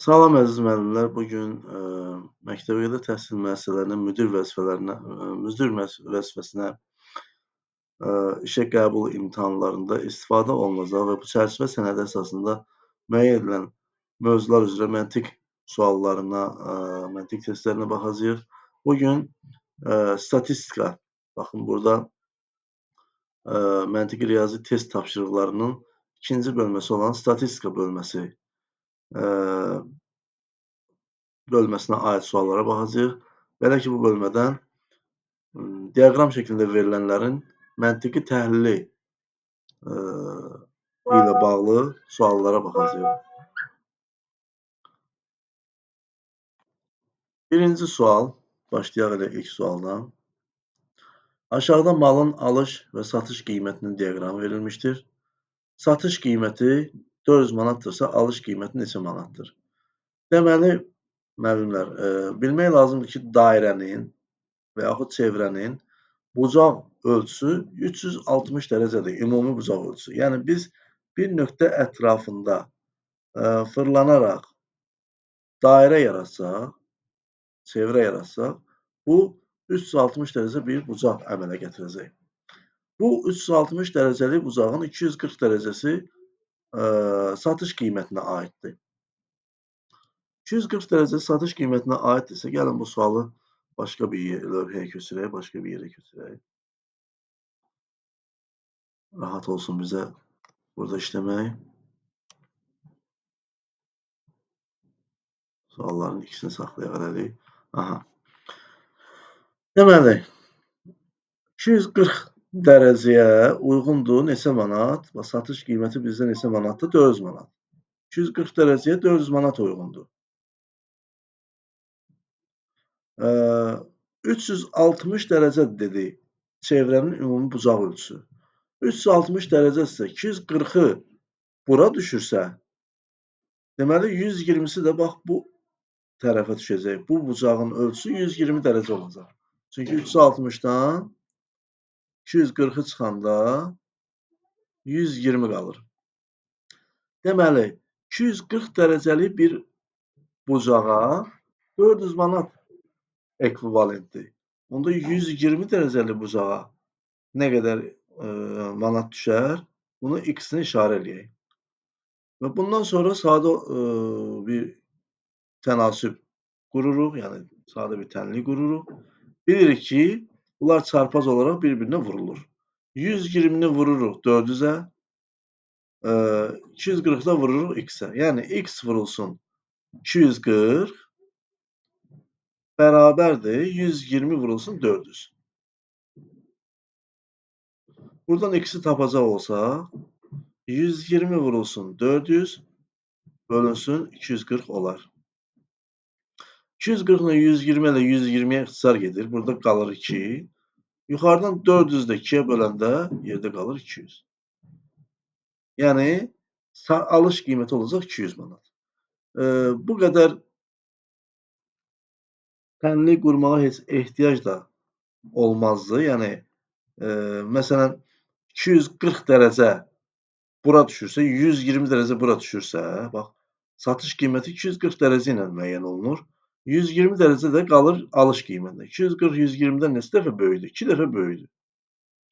Salam əziz müəllimlər. Bu gün məktəbəqədər təhsil müəssisələrinin müdir vəzifəsinə işə qəbul imtahanlarında istifadə olunacaq və bu çərçivə sənədi əsasında müəyyən edilən mövzular üzrə məntiq suallarına, məntiq testlərinə baxacağıq. Bu gün statistika, baxın burada məntiqi riyazi test tapşırıqlarının 2-ci bölməsi olan statistika bölməsinə aid suallara baxacağıq. Belə ki, bu bölmədən diaqram şəklində verilənlərin məntiqi təhlili ilə bağlı suallara baxacağıq. Birinci sual, başlayaq elə ilk sualdan. Aşağıda malın alış və satış qiymətinin diaqramı verilmişdir. Satış qiyməti 400 manatdırsa, alış qiyməti neçə manatdır? Deməli, müəllimlər, bilmək lazımdır ki, dairənin və yaxud çevrənin bucaq ölçüsü 360 dərəcədir, ümumi bucaq ölçüsü. Yəni, biz bir nöqtə ətrafında fırlanaraq dairə yaratsaq, çevrə yaratsaq, bu 360 dərəcə bir bucaq əmələ gətirəcək. Bu 360 dərəcəlik bucağın 240 dərəcəsi satış qiymətinə aiddir. 240 dərəcə satış qiymətinə aiddirsə, gəlin bu sualı başqa bir lövhəyə köçürək, başqa bir yerə köçürək. Rahat olsun bizə burada işləmək. Sualların ikisini saxlayaq hələlik. Aha. Deməli, 240 dərəcəyə uyğundur neçə manat? Və satış qiyməti bizdə neçə manatdır? 400 manat. 240 dərəcəyə 400 manat uyğundur. 360 dərəcə dedik çevrənin ümumi bucaq ölçüsü. 360 dərəcədirsə 240-ı bura düşürsə, deməli 120-si də bax bu tərəfə düşəcək. Bu bucağın ölçüsü 120 dərəcə olacaq. Çünki 360-dan 240-ı çıxanda 120 qalır. Deməli, 240 dərəcəlik bir bucağa 400 manat ekvivalentdir. Onda 120 dərəcəli bucağa nə qədər manat düşər? Bunu x-ni işarə eləyək. Və bundan sonra sadə bir tənasüb qururuq, yəni sadə bir tənlik qururuq. Bilirik ki, bunlar çarpaz olaraq bir-birinə vurulur. 120-ni vururuq 400-ə, 240-da vururuq x-ə. Yəni x vurulsun 240 bərabərdir 120 vurulsun 400. Buradan x-i tapacaq olsaq, 120 vurulsun 400 bölünsün 240 olar. 240 ilə 120 ilə 120-yə ixtisar gedir. Burada qalır 2. Yuxarıdan 400 də 2-yə böləndə yerdə qalır 200. Yəni, alış qiyməti olacaq 200 manat. Bu qədər tənlik qurmağa heç ehtiyac da olmazdı. Yəni, məsələn, 240 dərəcə bura düşürsə, 120 dərəcə bura düşürsə, bax, satış qiyməti 240 dərəcə ilə müəyyən olunur. 120 dərəcə də qalır alış qiymətində. 240 120-dən neçə dəfə böyükdür? 2 dəfə böyükdür.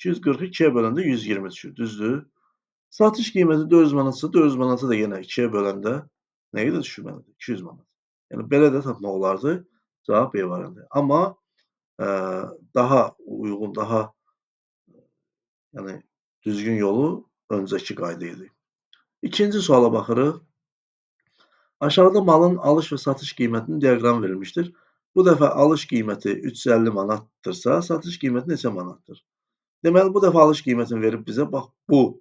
240-ı 2-yə böləndə 120 düşür, düzdür? Satış qiyməti 400 manatsa, 400 manatı da yenə 2-yə böləndə nə qədər düşür mənə? 200 manat. Yəni, belə də tapmaq olardı. Cavab B variantı. Amma daha uyğun, daha yəni düzgün yolu öncəki qayda idi. İkinci suala baxırıq. Aşağıda malın alış və satış qiymətinin diaqramı verilmişdir. Bu dəfə alış qiyməti 350 manatdırsa, satış qiyməti neçə manatdır? Deməli, bu dəfə alış qiymətini verib bizə, bax, bu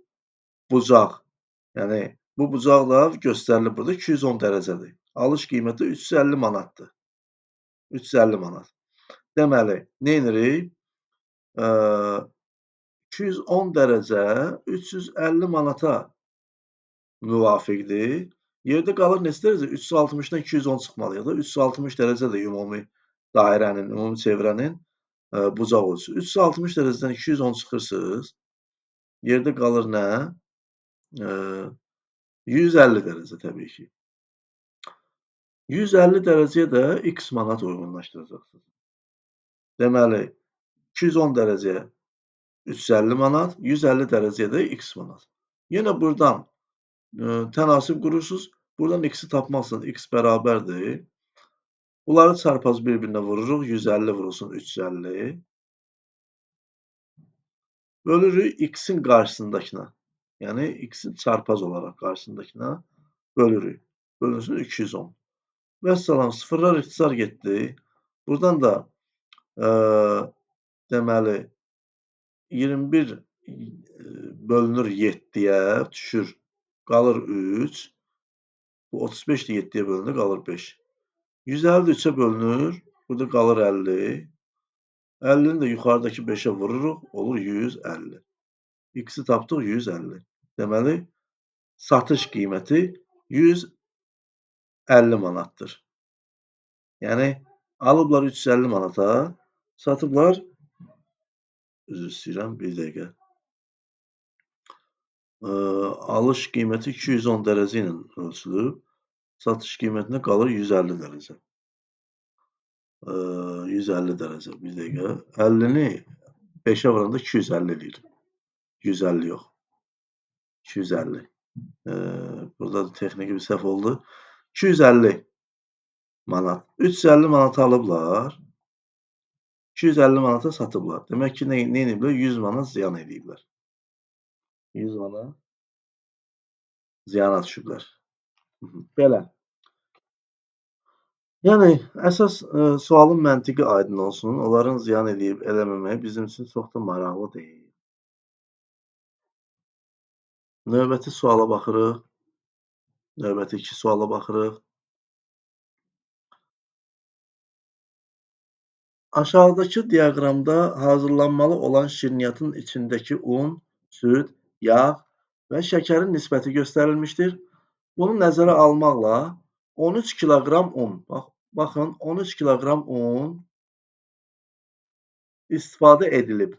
bucaq, yəni bu bucaq da göstərilir burada 210 dərəcədir. Alış qiyməti 350 manatdır. 350 manat. Deməli, nə edirik? 210 dərəcə 350 manata müvafiqdir. Yerdə qalır neçə dərəcə? 360-dan 210 çıxmalıyıq da. 360 dərəcə də ümumi dairənin, ümumi çevrənin bucaq ölçüsü. 360 dərəcədən 210 çıxırsınız. Yerdə qalır nə? 150 dərəcə təbii ki. 150 dərəcəyə də x manat uyğunlaşdıracaqsınız. Deməli, 210 dərəcəyə 350 manat, 150 dərəcəyə də x manat. Yenə burdan tənasib qurursunuz. Buradan x-i tapmaq üçün x bərabərdir. Bunları çarpaz bir-birinə vururuq. 150 vurulsun 350. Bölürük x-in qarşısındakına. Yəni x-in çarpaz olaraq qarşısındakına bölürük. Bölünsün 210. Vəssalam, sıfırlar ixtisar getdi. Buradan da deməli 21 bölünür 7-yə düşür. Qalır 3. Bu 35 də 7-yə bölünür, qalır 5. 150 də 3-ə bölünür. Burada qalır 50. 50-ni də yuxarıdakı 5-ə vururuq. Olur 150. X-i tapdıq 150. Deməli, satış qiyməti 150 manatdır. Yəni, alıblar 350 manata, satıblar, üzr istəyirəm, bir dəqiqə. Alış qiyməti 210 dərəcə ilə ölçülüb, satış qiymətinə qalır 150 dərəcə. 150 dərəcə, bir dəqiqə. 50-ni 5-ə vuranda 250 eləyir. 150 yox. 250. Burada da texniki bir səhv oldu. 250 manat. 350 manata alıblar. 250 manata satıblar. Demək ki, nə ediblər? 100 manat ziyan ediblər. 100 manat ziyana düşüblər. Belə. Yəni, əsas sualın məntiqi aydın olsun. Onların ziyan edib eləməməyi bizim üçün çox da maraqlı deyil. Növbəti suala baxırıq. Növbəti 2 suala baxırıq. Aşağıdakı diaqramda hazırlanmalı olan şirniyyatın içindəki un, süd, yağ və şəkərin nisbəti göstərilmişdir. Bunu nəzərə almaqla 13 kiloqram un, baxın 13 kiloqram un istifadə edilib.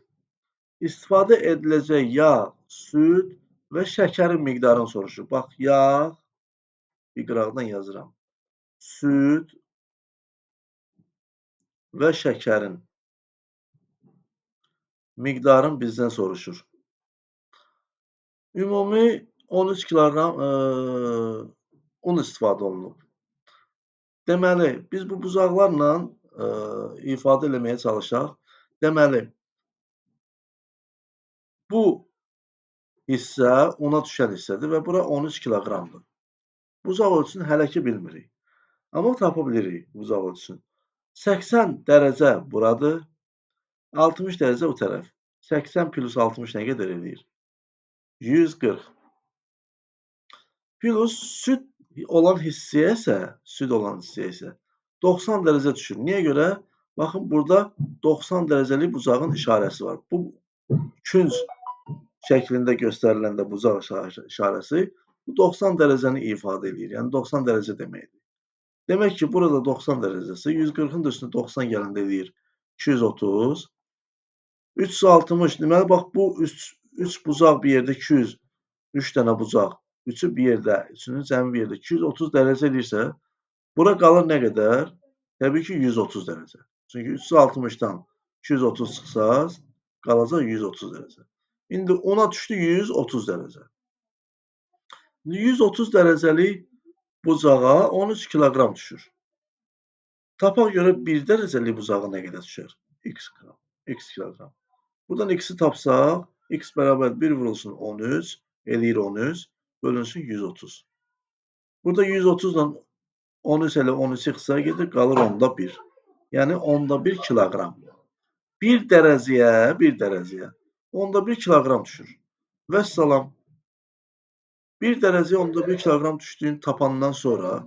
İstifadə ediləcək yağ, süd və şəkərin miqdarını soruşur. Bax, yağ, bir qıraqdan yazıram. Süd və şəkərin miqdarını bizdən soruşur. Ümumi 13 kiloqram un istifadə olunub. Deməli, biz bu buzaqlarla ifadə eləməyə çalışaq. Deməli, bu hissə una düşən hissədir və bura 13 kiloqramdır. Buzaq ölçüsünü hələ ki bilmirik. Amma tapa bilirik buzaq ölçüsünü. 80 dərəcə buradır. 60 dərəcə bu tərəf. 80 plus 60 nə qədər eləyir? 140. Plus süd olan hissəyə isə 90 dərəcə düşür. Niyə görə? Baxın, burada 90 dərəcəlik buzağın işarəsi var. Bu künc şəklində göstəriləndə buzaq işarəsi bu 90 dərəcəni ifadə edir. Yəni 90 dərəcə deməkdir. Demək ki, burada 90 dərəcəsi 140-ın da üstünə 90 gələndə eləyir 230. 360. Deməli, bax, bu 3 buzaq bir yerdə 200, 3 dənə buzaq, 3-ü bir yerdə, 3-ünün cəmi bir yerdə 230 dərəcə eləyirsə, bura qalır nə qədər? Təbii ki, 130 dərəcə. Çünki 360-dan 230 çıxsaz, qalacaq 130 dərəcə. İndi ona düşdü 130 dərəcə. 130 dərəcəlik bucağa 13 kiloqram düşür. Tapaq görə 1 dərəcəlik bucağa nə qədər düşər? X kiloqram. Buradan x-i tapsaq, x bərabər 1 vurulsun 13, eləyir 13, bölünsün 130. Burada 130-dan 13 elə 13 ixtisar gedir, qalır 10-da 1. Yəni 10-da 1 kiloqram. 1 dərəcəyə 10-da 1 kiloqram düşür. Vəssalam. 1 dərəcəyə 10-da 1 kiloqram düşdüyünü tapandan sonra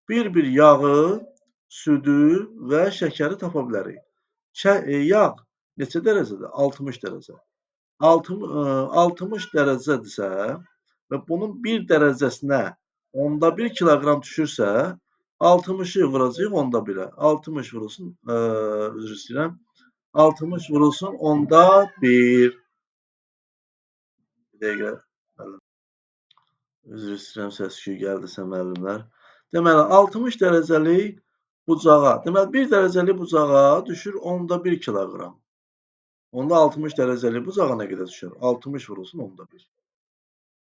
bir-bir yağı, südü və şəkəri tapa bilərik. Yağ neçə dərəcədir? 60 dərəcə. 60 dərəcədirsə və bunun 1 dərəcəsinə 10-da 1 kiloqram düşürsə, 60-ı vuracağıq 10-da 1-ə. 60 vurulsun, üzr istəyirəm. 60 vurulsun 10-da 1. Bir dəqiqə. Üzr istəyirəm, səs-küy gəldisə müəllimlər. Deməli 60 dərəcəlik bucağa, deməli 1 dərəcəlik bucağa düşür 10^1 kiloqram. Onda 60 dərəcəlik bucağa nə qədər düşər? 60 vurulsun 10^1.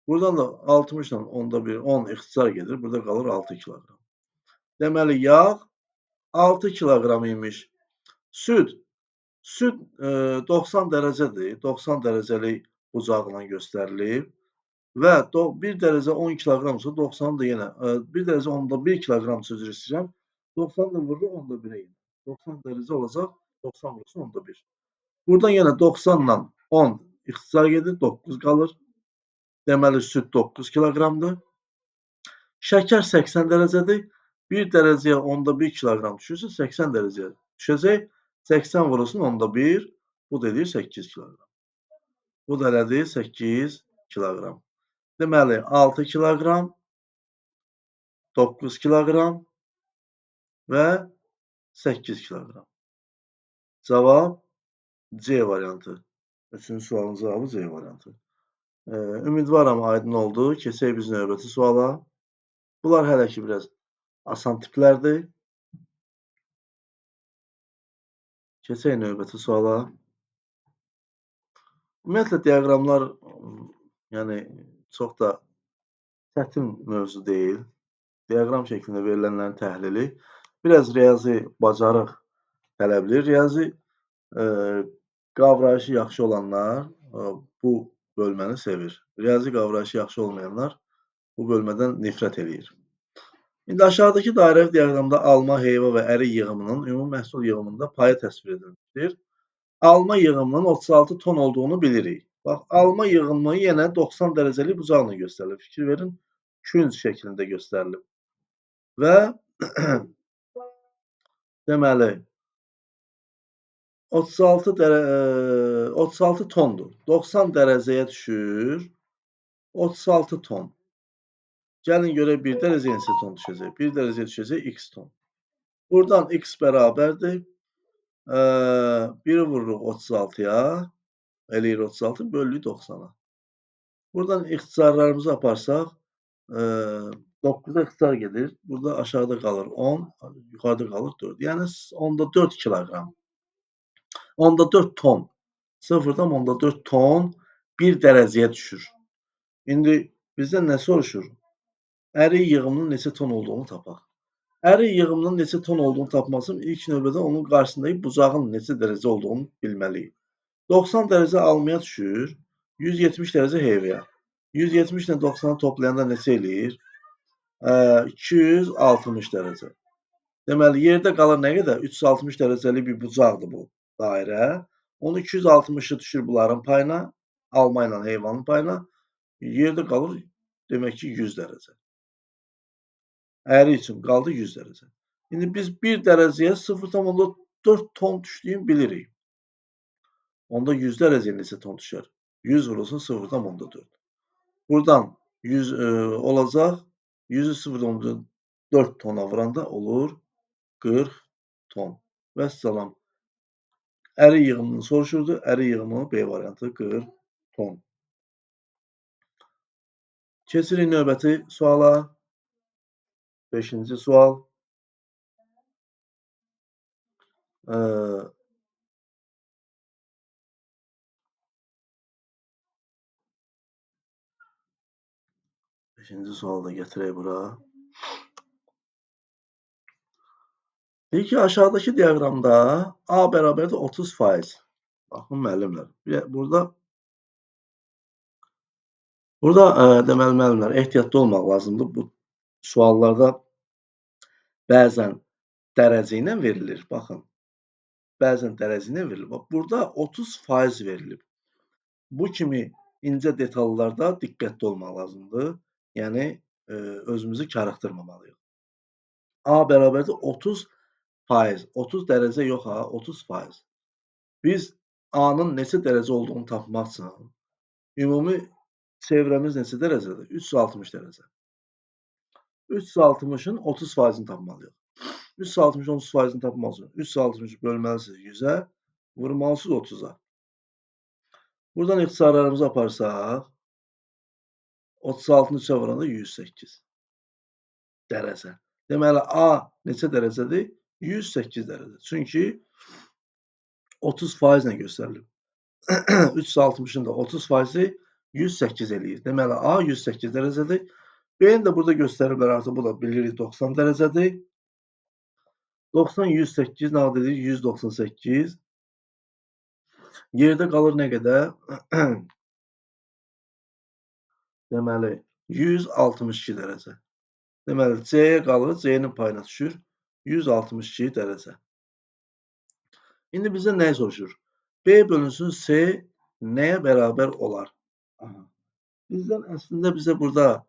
Buradan da 60 ilə 10^1, 10 ixtisar gedir. Burada qalır 6 kiloqram. Deməli yağ 6 kiloqram imiş. Süd 90 dərəcədir. 90 dərəcəlik bucaqla göstərilib və 1 dərəcə 10 kiloqramsa 90 da yenə 1 dərəcə 10^1 kiloqram üzr istəyirəm. 90 da vururuq 10^1-ə yenə. 90 dərəcə olacaq. 90 vurulsun 10^1. Buradan yenə 90 ilə 10 ixtisar gedir. 9 qalır. Deməli süd 9 kiloqramdır. Şəkər 80 dərəcədir. 1 dərəcəyə 10^1 kiloqram düşürsə 80 dərəcəyə düşəcək. 80 vurulsun 10^1, bu da edir 8 kiloqram. Bu da elədir 8 kiloqram. Deməli 6 kiloqram, 9 kiloqram və 8 kiloqram. Cavab C variantı. Üçüncü sualın cavabı C variantı. Ümidvaram aydın oldu. Keçək biz növbəti suala. Bunlar hələ ki biraz asan tiplərdir. Keçək növbəti suala. Ümumiyyətlə diaqramlar yəni çox da çətin mövzu deyil. Diaqram şəklində verilənlərin təhlili biraz riyazi bacarıq tələb edir. Riyazi qavrayışı yaxşı olanlar bu bölməni sevir. Riyazi qavrayışı yaxşı olmayanlar bu bölmədən nifrət eləyir. İndi aşağıdakı dairəvi diaqramda alma, heyva və ərik yığımının ümumi məhsul yığımında payı təsvir edilmişdir. Alma yığımının 36 ton olduğunu bilirik. Bax, alma yığımı yenə 90 dərəcəlik bucaqla göstərilib. Fikir verin, künc şəklində göstərilib. Və deməli 36 tondur. 90 dərəcəyə düşür 36 ton. Gəlin görək 1 dərəcəyə neçə ton düşəcək? 1 dərəcəyə düşəcək x ton. Buradan x bərabərdir. 1-i vururuq 36-ya. Eləyir 36 bölü 90-a. Buradan ixtisarlarımızı aparsaq 9-a ixtisar gedir. Burada aşağıda qalır 10, yuxarıda qalır 4. Yəni 10^4 kiloqram. 10^4 ton. 0,4 ton 1 dərəcəyə düşür. İndi bizdən nə soruşur? Ərik yığımının neçə ton olduğunu tapaq. Ərik yığımının neçə ton olduğunu tapmaq üçün ilk növbədə onun qarşısındakı bucağın neçə dərəcə olduğunu bilməliyik. 90 dərəcə almaya düşür, 170 dərəcə heyvəyə. 170 ilə 90-ı toplayanda neçə eləyir? 260 dərəcə. Deməli, yerdə qalır nə qədər? 360 dərəcəlik bir bucaqdır bu dairə. Onu 260-ı düşür bunların payına, alma ilə heyvanın payına. Yerdə qalır demək ki 100 dərəcə. Ərik üçün qaldı 100 dərəcə. İndi biz 1 dərəcəyə 0,4 ton düşdüyünü bilirik. Onda 100 dərəcəyə neçə ton düşər? 100 vurulsun 0,4. Buradan 100 olacaq. 100-ü 0,4 tona vuranda olur 40 ton. Vəssalam. Ərik yığımını soruşurdu. Ərik yığımı B variantı 40 ton. Keçirik növbəti suala. 5-ci sual. Beşinci sualı da gətirək bura. Deyir ki, aşağıdakı diaqramda A bərabərdir 30%. Baxın müəllimlər. Burada deməli müəllimlər ehtiyatlı olmaq lazımdır. Bu suallarda bəzən dərəcə ilə verilir. Baxın. Bəzən dərəcə ilə verilir. Bax, burada 30% verilib. Bu kimi incə detallarda diqqətli olmaq lazımdır. Yəni özümüzü karıxdırmamalıyıq. A bərabərdir 30%. 30 dərəcə yox ha, 30%. Biz A-nın neçə dərəcə olduğunu tapmaq üçün ümumi çevrəmiz neçə dərəcədir? 360 dərəcə. 360-ın 30%-ni tapmalıyıq. 360-ın 30%-ni tapmaq üçün 360 bölməlisiniz 100-ə, vurmalısınız 30-a. Buradan ixtisarlarımızı aparsaq 36-nı 3-ə vuranda 108 dərəcə. Deməli, A neçə dərəcədir? 108 dərəcə. Çünki 30% ilə göstərilib. 360-ın da 30%-i 108 eləyir. Deməli, A 108 dərəcədir. B-ni də burada göstəriblər artıq. Bu da bilirik 90 dərəcədir. 90, 108 nə edir? 198. Yerdə qalır nə qədər? Deməli, 162 dərəcə. Deməli, C-yə qalır, C-nin payına düşür 162 dərəcə. İndi bizə nəyi soruşur? B bölünsün C nəyə bərabər olar? Aha. Bizdən əslində bizə burada,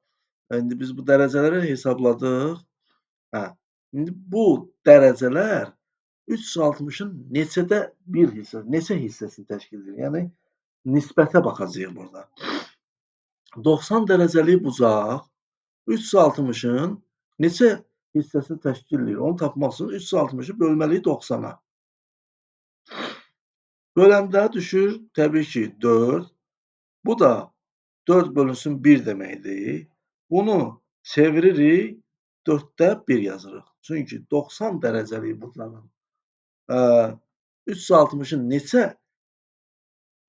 indi biz bu dərəcələri hesabladıq. Hə. İndi bu dərəcələr 360-ın neçədə bir hissə, neçə hissəsini təşkil edir? Yəni, nisbətə baxacağıq burada. 90 dərəcəlik bucaq 360-ın neçə hissəsini təşkil edir? Onu tapmaq üçün 360-ı bölməliyik 90-a. Böləndə düşür, təbii ki, 4. Bu da 4 bölünsün 1 deməkdir. Bunu çeviririk, 4də 1 yazırıq. Çünki 90 dərəcəlik bucağın 360-ın neçə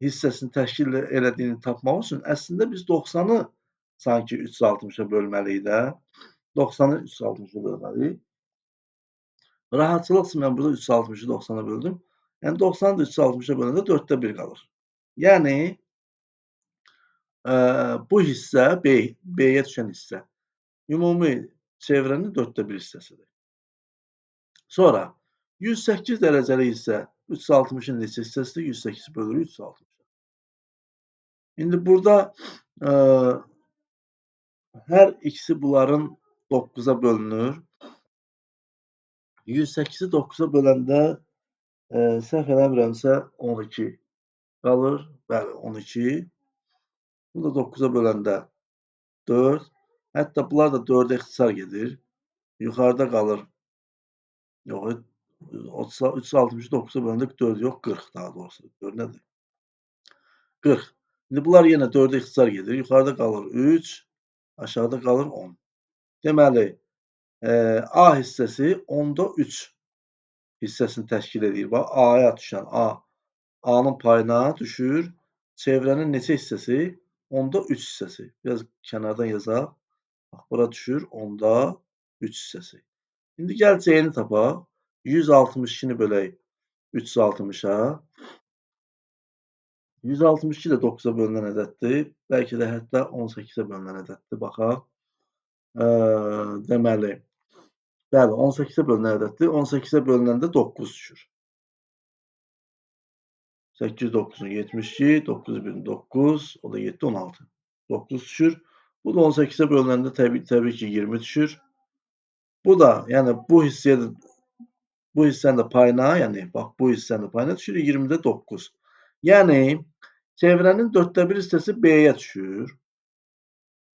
hissəsini təşkil elədiyini tapmaq üçün əslində biz 90-ı sanki 360-a bölməliyik də. 90-ı 360-a bölməliyik. Rahatçılıq üçün mən burada 360-ı 90-a böldüm. Yəni 90-ı da 360-a böləndə 4də 1 qalır. Yəni bu hissə B-yə düşən hissə ümumi çevrənin 4də 1 hissəsidir. Sonra 108 dərəcəlik hissə 360-ın neçə hissəsidir? 108 bölürük 360. İndi burada hər ikisi bunların 9-a bölünür. 108-i 9-a böləndə səhv eləmirəmsə 12 qalır. Bəli, 12. Bu da 9-a böləndə 4. Hətta bunlar da 4-ə ixtisar gedir. Yuxarıda qalır. Yox, 360-ı 9-a böləndə 4 yox, 40 daha doğrusu. 4 nədir? 40. İndi bunlar yenə 4-ə ixtisar gedir. Yuxarıda qalır 3, aşağıda qalır 10. Deməli, A hissəsi 10-da 3 hissəsini təşkil edir. Bax, A-ya düşən A-nın payına düşür. Çevrənin neçə hissəsi? 10-da 3 hissəsi. Biraz kənardan yazaq. Bax, bura düşür 10-da 3 hissəsi. İndi gəl C-ni tapaq. 162-ni bölək 360-a. 162 də 9-a bölünən ədəddir. Bəlkə də hətta 18-ə bölünən ədəddir. Baxaq. Deməli, bəli, 18-ə bölünən ədəddir. 18-ə bölünəndə 9 düşür. 8, 9, 72, 9, 1, 9, o da 7, 16. 9 düşür. Bu da 18-ə bölünəndə təbii ki, 20 düşür. Bu da, yəni bu hissənin də payına, yəni bax bu hissənin də payına düşür 20-də 9. Yəni çevrənin 4də 1 hissəsi B-yə düşür.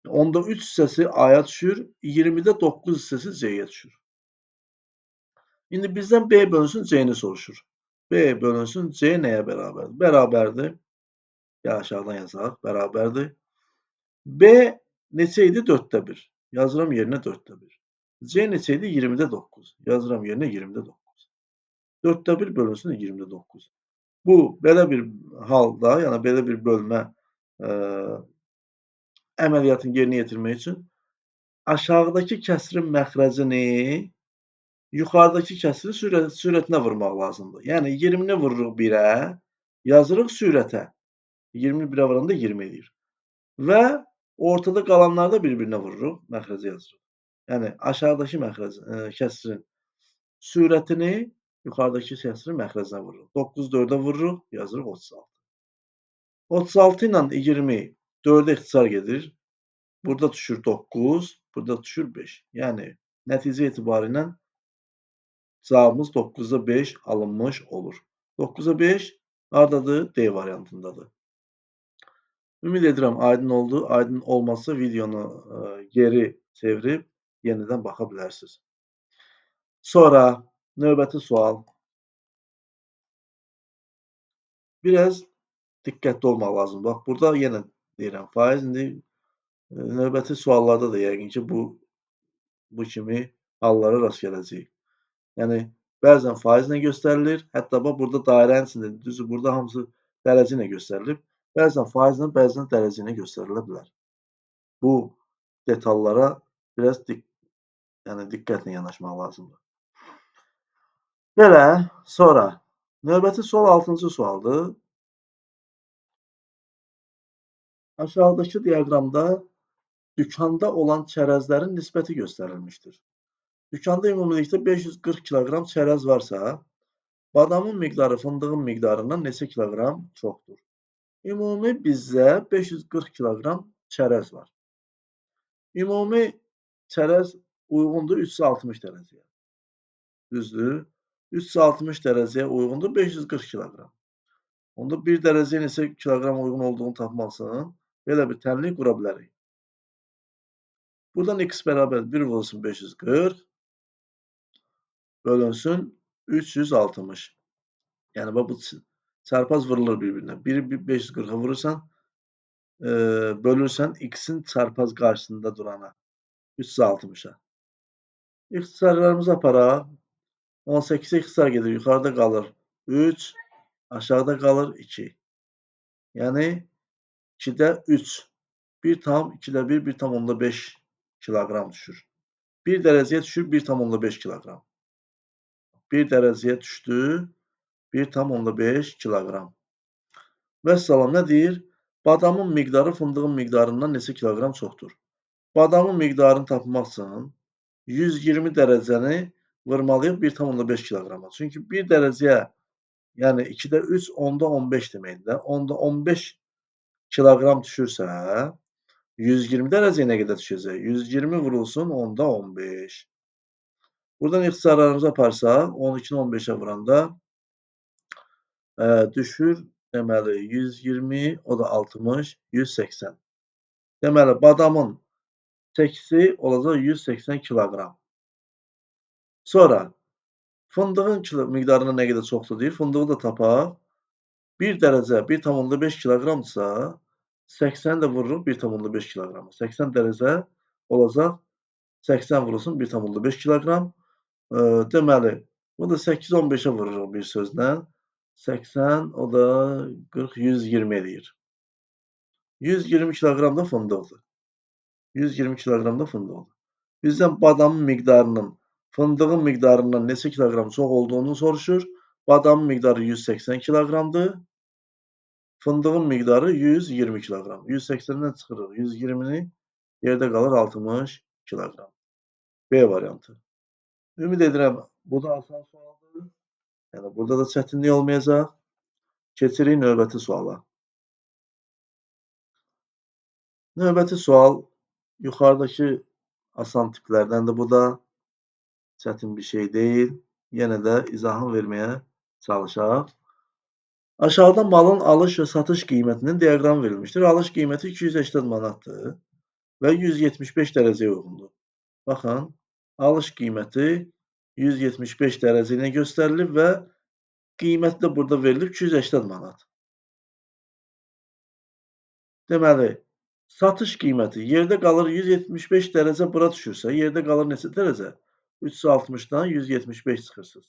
10-da 3 hissəsi A-ya düşür. 20-də 9 hissəsi C-yə düşür. İndi bizdən B bölünsün C-ni soruşur. B bölünsün C nəyə bərabərdir? Bərabərdir. Ya aşağıdan yazaq. Bərabərdir. B neçə idi? 4də 1. Yazıram yerinə 4də 1. C neçə idi? 20-də 9. Yazıram yerinə 20-də 9. 4də 1 bölünsün 20-də 9. Bu, belə bir halda, yəni belə bir bölmə əməliyyatını yerinə yetirmək üçün aşağıdakı kəsrin məxrəcini yuxarıdakı kəsrin sürətinə vurmaq lazımdır. Yəni 20-ni vururuq 1-ə, yazırıq sürətə. 20-ni 1-ə vuranda 20 edir. Və ortada qalanları da bir-birinə vururuq, məxrəcə yazırıq. Yəni aşağıdakı kəsrin sürətini yuxarıdakı kəsrin məxrəcinə vururuq. 9 4-ə vururuq, yazırıq 36. 36 ilə 20 4-ə ixtisar gedir. Burada düşür 9, burada düşür 5. Yəni nəticə etibarilə cavabımız 9-da 5 alınmış olur. 9-da 5 hardadır? D variantındadır. Ümid edirəm aydın oldu. Aydın olmazsa videonu geri çevirib yenidən baxa bilərsiniz. Sonra növbəti sual. Biraz diqqətli olmaq lazımdır. Bax, burada yenə deyirəm, faiz indi növbəti suallarda da yəqin ki, bu kimi hallara rast gələcəyik. Yəni bəzən faizlə göstərilir, hətta bax burada dairənin içində düzdür, burada hamısı dərəcə ilə göstərilib. Bəzən faizlə, bəzən dərəcə ilə göstərilə bilər. Bu detallara biraz yəni diqqətlə yanaşmaq lazımdır. Belə, sonra növbəti sual 6-cı sualdır. Aşağıdakı diaqramda dükanda olan çərəzlərin nisbəti göstərilmişdir. Dükanda ümumilikdə 540 kiloqram çərəz varsa, badamın miqdarı fındığın miqdarından neçə kiloqram çoxdur? Ümumi bizdə 540 kiloqram çərəz var. Ümumi çərəz uyğundur 360 dərəcəyə. Düzdür? 360 dərəcəyə uyğundur 540 kiloqram. Onda 1 dərəcəyə neçə kiloqram uyğun olduğunu tapmaq üçün belə bir tənlik qura bilərik. Buradan x bərabər 1 vurulsun 540 bölünsün 360. Yəni bax bu çarpaz vurulur bir-birinə. 1-i 540-a vurursan, bölürsən x-in çarpaz qarşısında durana 360-a. İxtisarlarımızı aparaq. 18-ə ixtisar gedir, yuxarıda qalır 3, aşağıda qalır 2. Yəni 2-də 3. 1 tam 2-də 1, 1 tam 5 kiloqram düşür. 1 dərəcəyə düşür 1 tam 5 kiloqram. 1 dərəcəyə düşdü 1 tam 5 kiloqram. Vəssalam nə deyir? Badamın miqdarı fındığın miqdarından neçə kiloqram çoxdur? Badamın miqdarını tapmaq üçün 120 dərəcəni vurmalıyıq 1 tam 5 kiloqrama. Çünki 1 dərəcəyə, yəni 2-də 3, 10-da 15 deməkdir. 10-da 15 kiloqram düşürsə, 120 dərəcəyə nə qədər düşəcək? 120 vurulsun 10-da 15. Buradan ixtisarlarımızı aparsaq, 12-ni 15-ə vuranda düşür, deməli 120, o da 60, 180. Deməli, badamın çəkisi olacaq 180 kiloqram. Sonra fındığın miqdarına nə qədər çoxdur deyir. Fındığı da tapaq. 1 dərəcə 1,5 kiloqramdırsa, 80 də vururuq 1,5 kiloqrama. 80 dərəcə olacaq 80 vurulsun 1,5 kiloqram. Deməli, bu da 8-i 15-ə vururuq bir sözlə. 80, o da 40, 120 eləyir. 120 kiloqram da fındıqdır. 120 kiloqram da fındıqdır. Bizdən badamın miqdarının fındığın miqdarından neçə kiloqram çox olduğunu soruşur. Badamın miqdarı 180 kiloqramdır. Fındığın miqdarı 120 kiloqram. 180-dən çıxırıq 120-ni, yerdə qalır 60 kiloqram. B variantı. Ümid edirəm, bu da asan sualdır. Yəni, burada da çətinlik olmayacaq. Keçirik növbəti suala. Növbəti sual yuxarıdakı asan tiplərdəndir bu da. Çətin bir şey deyil. Yenə də izahını verməyə çalışaq. Aşağıda malın alış və satış qiymətinin diaqramı verilmişdir. Alış qiyməti 280 manatdır və 175 dərəcəyə uyğundur. Baxın, alış qiyməti 175 dərəcə ilə göstərilib və qiyməti də burada verilib 280 manat. Deməli, satış qiyməti yerdə qalır 175 dərəcə bura düşürsə, yerdə qalır neçə dərəcə? 360-dan 175 çıxırsınız.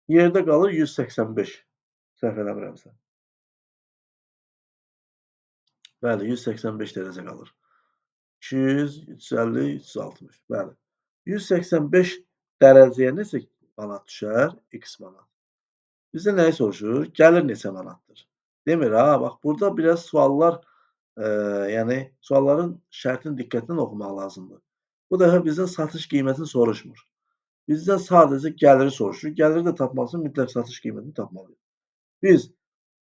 Yerdə qalır 185. Səhv eləmirəmsə. Bəli, 185 dərəcə qalır. 200, 350, 360. Bəli. 185 dərəcəyə neçə manat düşər? X manat. Bizdə nəyi soruşur? Gəlir neçə manatdır? Demir ha, bax burada biraz suallar, yəni sualların şərtini diqqətlə oxumaq lazımdır. Bu dəfə bizdən satış qiymətini soruşmur. Bizdən sadəcə gəliri soruşur. Gəliri də tapmaq üçün mütləq satış qiymətini tapmalıyıq. Biz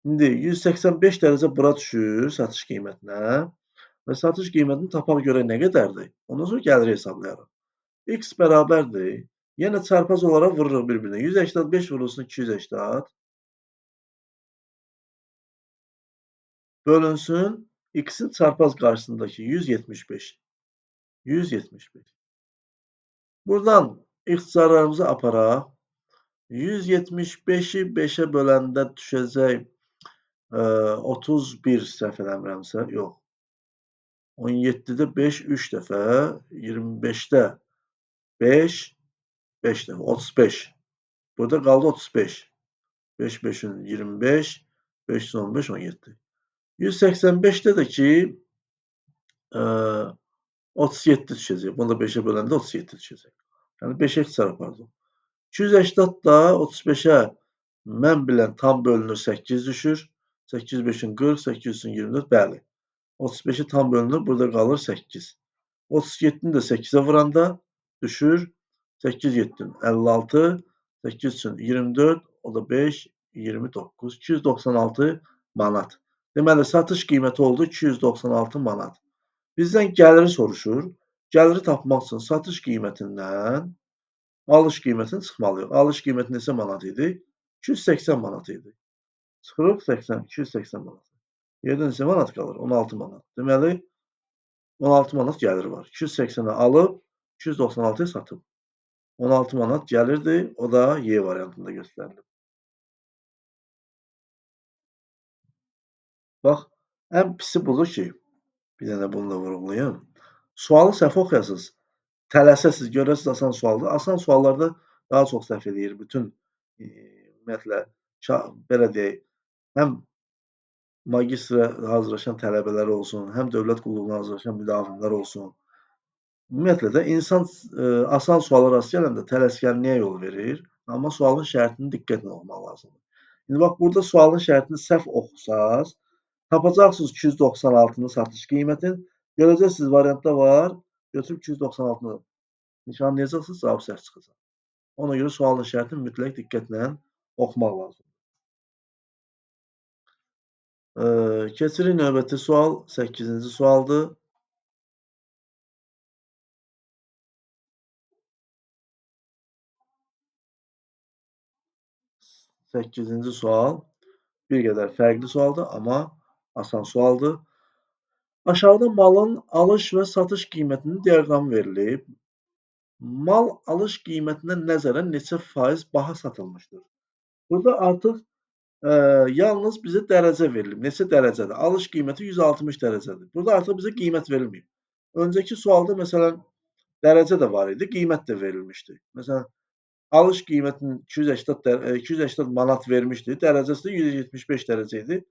indi 185 dərəcə bura düşür satış qiymətinə və satış qiymətini tapaq görək nə qədərdir? Ondan sonra gəliri hesablayarıq. X bərabərdir. Yenə çarpaz olaraq vururuq bir-birinə. 185 vurulsun 280 bölünsün x-in çarpaz qarşısındakı 175. 175. Buradan ixtisarlarımızı aparaq. 175-i 5-ə böləndə düşəcək 31 səhv eləmirəmsə, yox. 17-də 5 3 dəfə, 25-də 5, 5 dəfə 35. Burada qaldı 35. 5, 5'in 25, 515, 17. 185'te de ki 37 düşəcək. Bunu da 5'e böləndə 37 düşəcək. Yəni 5 x çarpardım. 280 da 35'e mən bilən tam bölünür 8 düşür. 8 5'in 40, 8 24. Bəli. 35'i tam bölünür. Burada qalır 8. 37'ni de 8'e vuranda düşür. 8 7 56. 8 üçün 24. O da 5, 29. 296 manat. Deməli, satış qiyməti oldu 296 manat. Bizdən gəliri soruşur. Gəliri tapmaq üçün satış qiymətindən alış qiymətini çıxmalıyıq. Alış qiyməti neçə manat idi? 280 manat idi. Çıxırıq 80, 280 manat. Yerdə neçə manat qalır? 16 manat. Deməli, 16 manat gəliri var. 280'i alıb 296'ya satıb. 16 manat gəlirdi. O da Y variantında göstərilib. Bax, ən pisi budur ki, bir dənə bunu da vurğulayım. Sualı səhv oxuyasınız. Tələsəsiz, görəsiz asan sualdır. Asan suallarda daha çox səhv eləyir. Bütün ümumiyyətlə belə deyək, həm magistra hazırlaşan tələbələr olsun, həm dövlət qulluğuna hazırlaşan müdavimlər olsun. Ümumiyyətlə də insan asan suala rast gələndə tələskənliyə yol verir, amma sualın şərtini diqqətlə oxumaq lazımdır. İndi bax, burada sualın şərtini səhv oxusaz, tapacaqsınız 296-nın satış qiymətin, görəcəksiniz variantda var, götürüb 296-nı nişanlayacaqsınız, cavab səhv çıxacaq. Ona görə sualın şərtini mütləq diqqətlə oxumaq lazımdır. Keçirik növbəti sual, 8-ci sualdır. 8-ci sual bir qədər fərqli sualdır, amma asan sualdır. Aşağıda malın alış və satış qiymətinin diaqramı verilib. Mal alış qiymətindən nəzərən neçə faiz baha satılmışdır? Burada artıq yalnız bizə dərəcə verilib. Neçə dərəcədir? Alış qiyməti 160 dərəcədir. Burada artıq bizə qiymət verilməyib. Öncəki sualda məsələn dərəcə də var idi, qiymət də verilmişdi. Məsələn, alış qiymətinin 280 manat vermişdi, dərəcəsi də 175 dərəcə idi.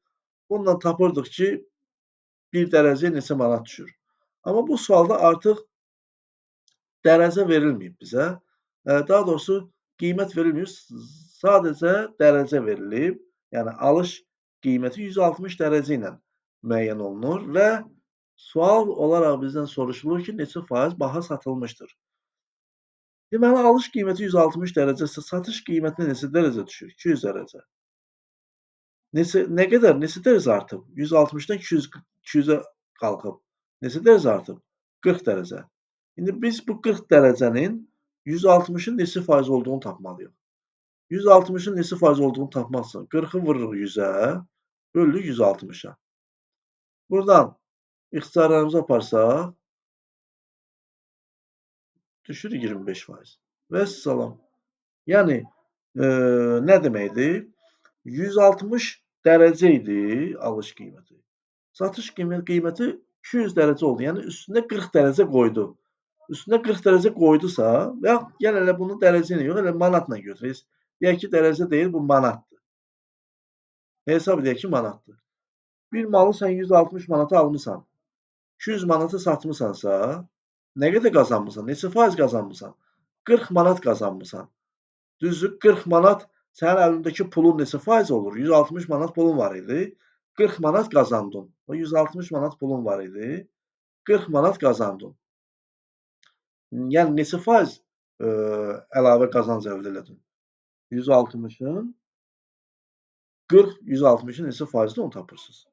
Bununla tapırdıq ki, bir dərəcəyə neçə manat düşür. Amma bu sualda artıq dərəcə verilməyib bizə. Daha doğrusu qiymət verilməyib, sadəcə dərəcə verilib. Yəni alış qiyməti 160 dərəcə ilə müəyyən olunur və sual olaraq bizdən soruşulur ki, neçə faiz baha satılmışdır? Deməli, alış qiyməti 160 dərəcəsə, satış qiymətinə neçə dərəcə düşür? 200 dərəcə. Nə qədər, neçə dərəcə artıb? 160-dan 200-ə qalxıb. Neçə dərəcə artıb? 40 dərəcə. İndi biz bu 40 dərəcənin 160-ın neçə faiz olduğunu tapmalıyıq. 160-ın neçə faiz olduğunu tapmaq üçün 40-ı vururuq 100-ə, bölürük 160-a. Buradan ixtisarlarımızı aparsaq, düşür 25 faiz. Vəssalam. Yəni, nə deməkdir? 160 dərəcə idi alış qiyməti. Satış qiyməti 200 dərəcə oldu. Yəni üstünə 40 dərəcə qoydu. Üstünə 40 dərəcə qoydusa, və gəl elə bunu dərəcə ilə yox, elə manatla götürək. Deyək ki, dərəcə deyil, bu manatdır. Hesab edək ki, manatdır. Bir malı sən 160 manata almısan, 200 manata satmısansa, nə qədər qazanmısan? Neçə faiz qazanmısan? 40 manat qazanmısan. Düzdür, 40 manat sənin əlindəki pulun neçə faiz olur? 160 manat pulun var idi. 40 manat qazandın. O 160 manat pulun var idi. 40 manat qazandın. Yəni neçə faiz əlavə qazanc əldə elədin? 160-ın 40, 160-ın neçə faizdir onu tapırsınız.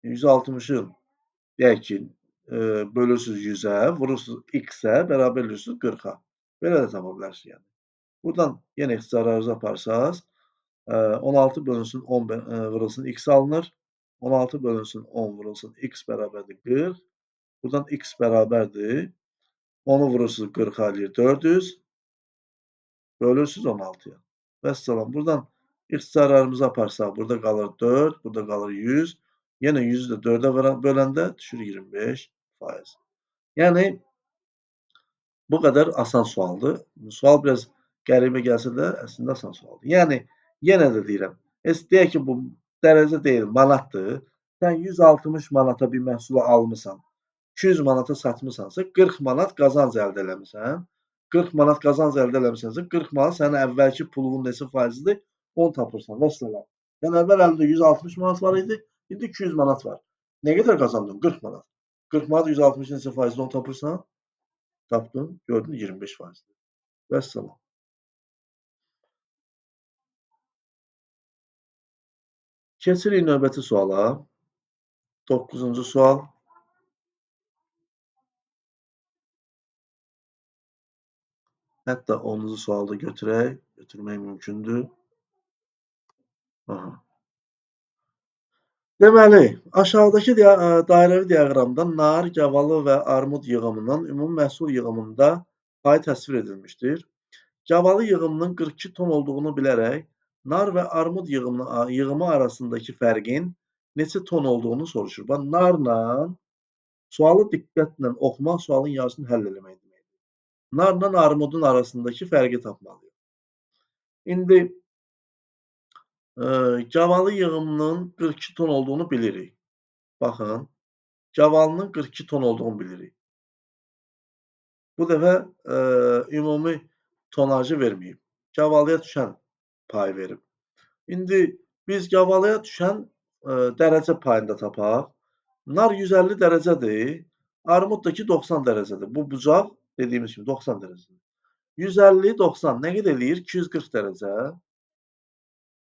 160-ın deyək ki, bölürsünüz 100-ə, vurursunuz x-ə, bərabər edirsiniz 40-a. Belə də tapa bilərsiniz yəni. Buradan yenə ixtisarlarınızı aparsaz, 16 bölünsün 10 vurulsun x alınır. 16 bölünsün 10 vurulsun x bərabərdir 40. Buradan x bərabərdir. Onu vurursunuz 40-a eləyir 400. Bölürsünüz 16-ya. Vəssalam. Buradan ixtisarlarımızı aparsaq, burada qalır 4, burada qalır 100. Yenə 100-ü də 4-ə böləndə düşür 25 faiz. Yəni Bu qədər asan sualdır. Sual biraz qəribə gəlsə də əslində asan sualdır. Yəni yenə də deyirəm, heç deyək ki, bu dərəcə deyil, manatdır. Sən 160 manata bir məhsulu almısan, 200 manata satmısansa 40 manat qazanc əldə eləmisən. 40 manat qazanc əldə eləmisənsə 40 manat sənin əvvəlki pulunun neçə faizidir, onu tapırsan. Vəssalam. Yəni əvvəl əlində 160 manat var idi, indi 200 manat var. Nə qədər qazandın? 40 manat. 40 manat 160 neçə faizdir onu tapırsan? Tapdın, gördün 25%. Vəssalam. Keçirik növbəti suala. 9-cu sual. Hətta 10-cu sualı da götürək. Götürmək mümkündür. Aha. Deməli, aşağıdakı dairəvi diaqramda nar, gavalı və armud yığımının ümumi məhsul yığımında pay təsvir edilmişdir. Gavalı yığımının 42 ton olduğunu bilərək, nar və armud yığımı arasındakı fərqin neçə ton olduğunu soruşur. Bax, narla sualı diqqətlə oxumaq sualın yarısını həll eləmək deməkdir. Narla armudun arasındakı fərqi tapmalıyıq. İndi gavalı yığımının 42 ton olduğunu bilirik. Baxın, gavalının 42 ton olduğunu bilirik. Bu dəfə ümumi tonajı verməyib. Gavalıya düşən pay verib. İndi biz gavalıya düşən dərəcə payını da tapaq. Nar 150 dərəcədir, armud da ki 90 dərəcədir. Bu bucaq dediyimiz kimi 90 dərəcədir. 150, 90 nə qədər eləyir? 240 dərəcə.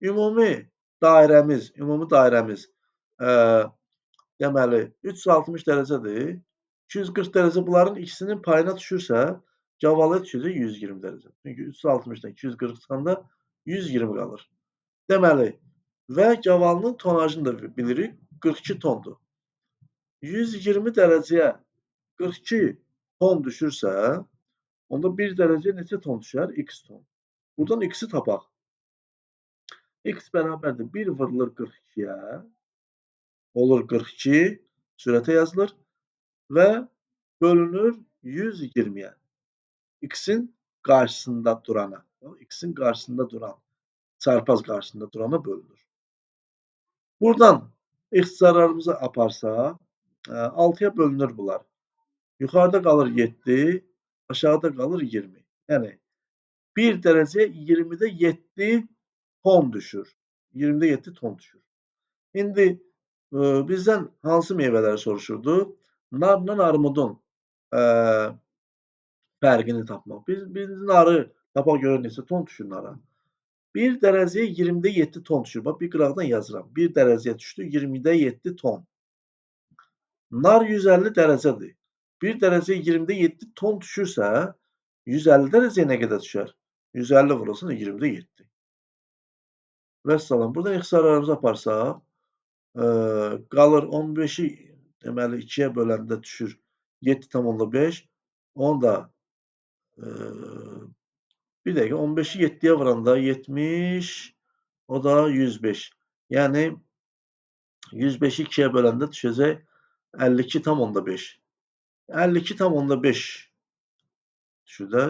Ümumi dairəmiz deməli 360 dərəcədir. 240 dərəcə bunların ikisinin payına düşürsə, gavalıya düşəcək 120 dərəcə. Çünki 360-dan 240 çıxanda 120 qalır. Deməli, və gavalının tonajını da bilirik, 42 tondur. 120 dərəcəyə 42 ton düşürsə, onda 1 dərəcəyə neçə ton düşər? X ton. Buradan X-i tapaq. X bərabərdir 1 vurulur 42-yə, olur 42, sürətə yazılır və bölünür 120-yə. X-in qarşısında durana, X-in qarşısında duran, çarpaz qarşısında durana bölünür. Buradan ixtisarlarımızı aparsaq, 6-ya bölünür bunlar. Yuxarıda qalır 7, aşağıda qalır 20. Yəni 1 dərəcəyə 20-də 7 ton düşür. 20-də 7 ton düşür. İndi bizdən hansı meyvələri soruşurdu? Narla armudun fərqini tapmaq. Biz narı tapaq görək neçə ton düşür nara. 1 dərəcəyə 20-də 7 ton düşür. Bax, bir qıraqdan yazıram. 1 dərəcəyə düşdü, 20-də 7 ton. Nar 150 dərəcədir. 1 dərəcəyə 20-də 7 ton düşürsə, 150 dərəcəyə nə qədər düşər? 150 vurulsun 20-də 7. Vəssalam. Buradan ixtisarlarımızı aparsaq, qalır 15-i deməli 2-yə böləndə düşür 7,5. Onu da bir dəqiqə 15-i 7-yə vuranda 70, o da 105. Yəni 105-i 2-yə böləndə düşəcək 52,5. 52,5 düşür də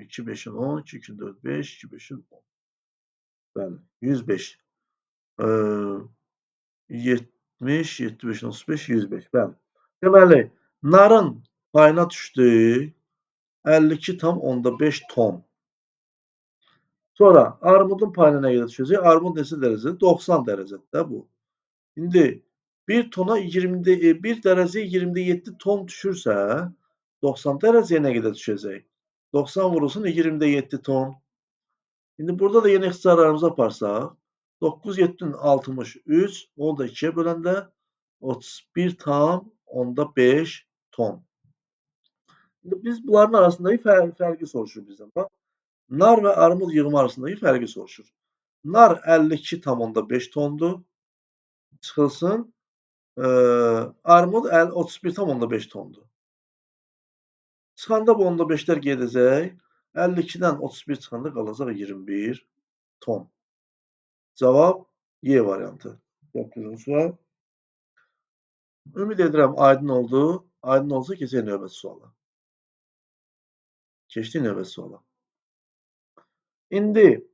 2 5-in 10, 2 2 4 5, 2 5-in 10. Bəli, 105. 70, 75, 35, 105. Bəli. Deməli, narın payına düşdü 52,5 ton. Sonra armudun payına nə qədər düşəcək? Armud neçə dərəcədir? 90 dərəcədir də bu. İndi 1 tona 1 dərəcəyə 20-də 7 ton düşürsə, 90 dərəcəyə nə qədər düşəcək? 90 vurulsun 20-də 7 ton. İndi burada da yenə ixtisarlarımızı aparsaq, 9, 7-nin 63, onu da 2-yə böləndə 31,5 ton. İndi biz bunların arasındakı fərqi soruşur bizdən. Bax, nar və armud yığımı arasındakı fərqi soruşur. Nar 52,5 tondur. Çıxılsın. Armud 31,5 tondur. Çıxanda bu 15-lər gedəcək. 52-dən 31 çıxanda qalacaq 21 ton. Cavab Y variantı. 9-cu sual. Ümid edirəm aydın oldu. Aydın olsa keçək növbəti suala. Keçdik növbəti suala. İndi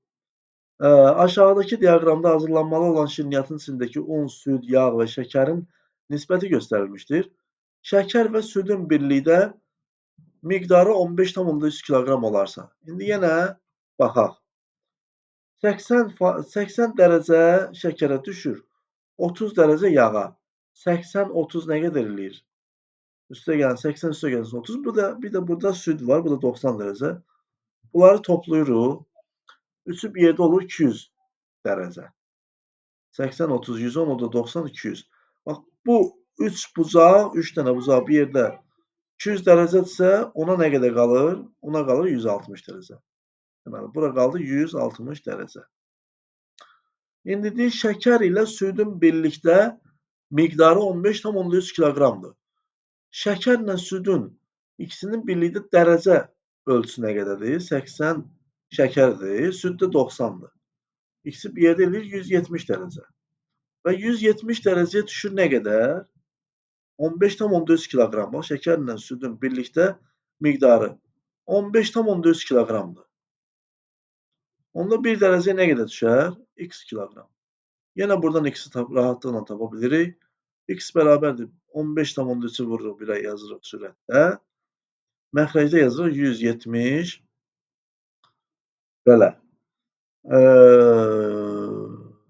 aşağıdakı diaqramda hazırlanmalı olan şirniyyatın içindəki un, süd, yağ və şəkərin nisbəti göstərilmişdir. Şəkər və südün birlikdə miqdarı 15,3 kiloqram olarsa. İndi yenə baxaq. 80 dərəcə şəkərə düşür, 30 dərəcə yağa. 80, 30 nə qədər eləyir? Üstə gəlin, 80 üstə gəlsin 30. Bir də burada süd var, bu da 90 dərəcə. Bunları toplayırıq. Üçü bir yerdə olur 200 dərəcə. 80, 30, 110, o da 90, 200. Bax, bu 3 bucaq, 3 dənə bucaq bir yerdə 200 dərəcədirsə, ona nə qədər qalır? Ona qalır 160 dərəcə. Deməli, bura qaldı 160 dərəcə. İndi deyir, şəkər ilə südün birlikdə miqdarı 15,3 kiloqramdır. Şəkərlə südün ikisinin birlikdə dərəcə ölçüsü nə qədərdir? 80 şəkərdir, süd də 90-dır. İkisi bir yerdə eləyir 170 dərəcə. Və 170 dərəcəyə düşür nə qədər? 15,3 kiloqram. Bax, şəkərlə südün birlikdə miqdarı 15,3 kiloqramdır. Onda 1 dərəcəyə nə qədər düşər? X kiloqram. Yenə buradan x-i rahatlıqla tapa bilirik. X bərabərdir 15,3-ü vururuq 1-ə yazırıq sürətdə. Məxrəcdə yazırıq 170 belə.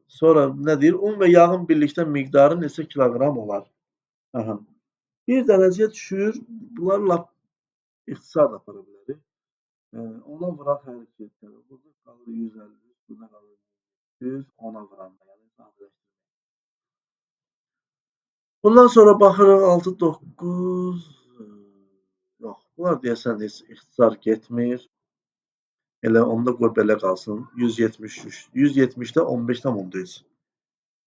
Sonra nə deyir? Un və yağın birlikdə miqdarı neçə kiloqram olar? Aha. 1 dərəcəyə düşür. Bunlar lap ixtisar apara bilərik. Ona vuraq hər iki tərəfə. Burada qalır 150, burada qalır 100, ona vuranda. Yəni sadələşdirmək. Bundan sonra baxırıq 6, 9. Yox, bunlar deyəsən heç ixtisar getmir. Elə onda qoy belə qalsın. 173. 170-də 15,3.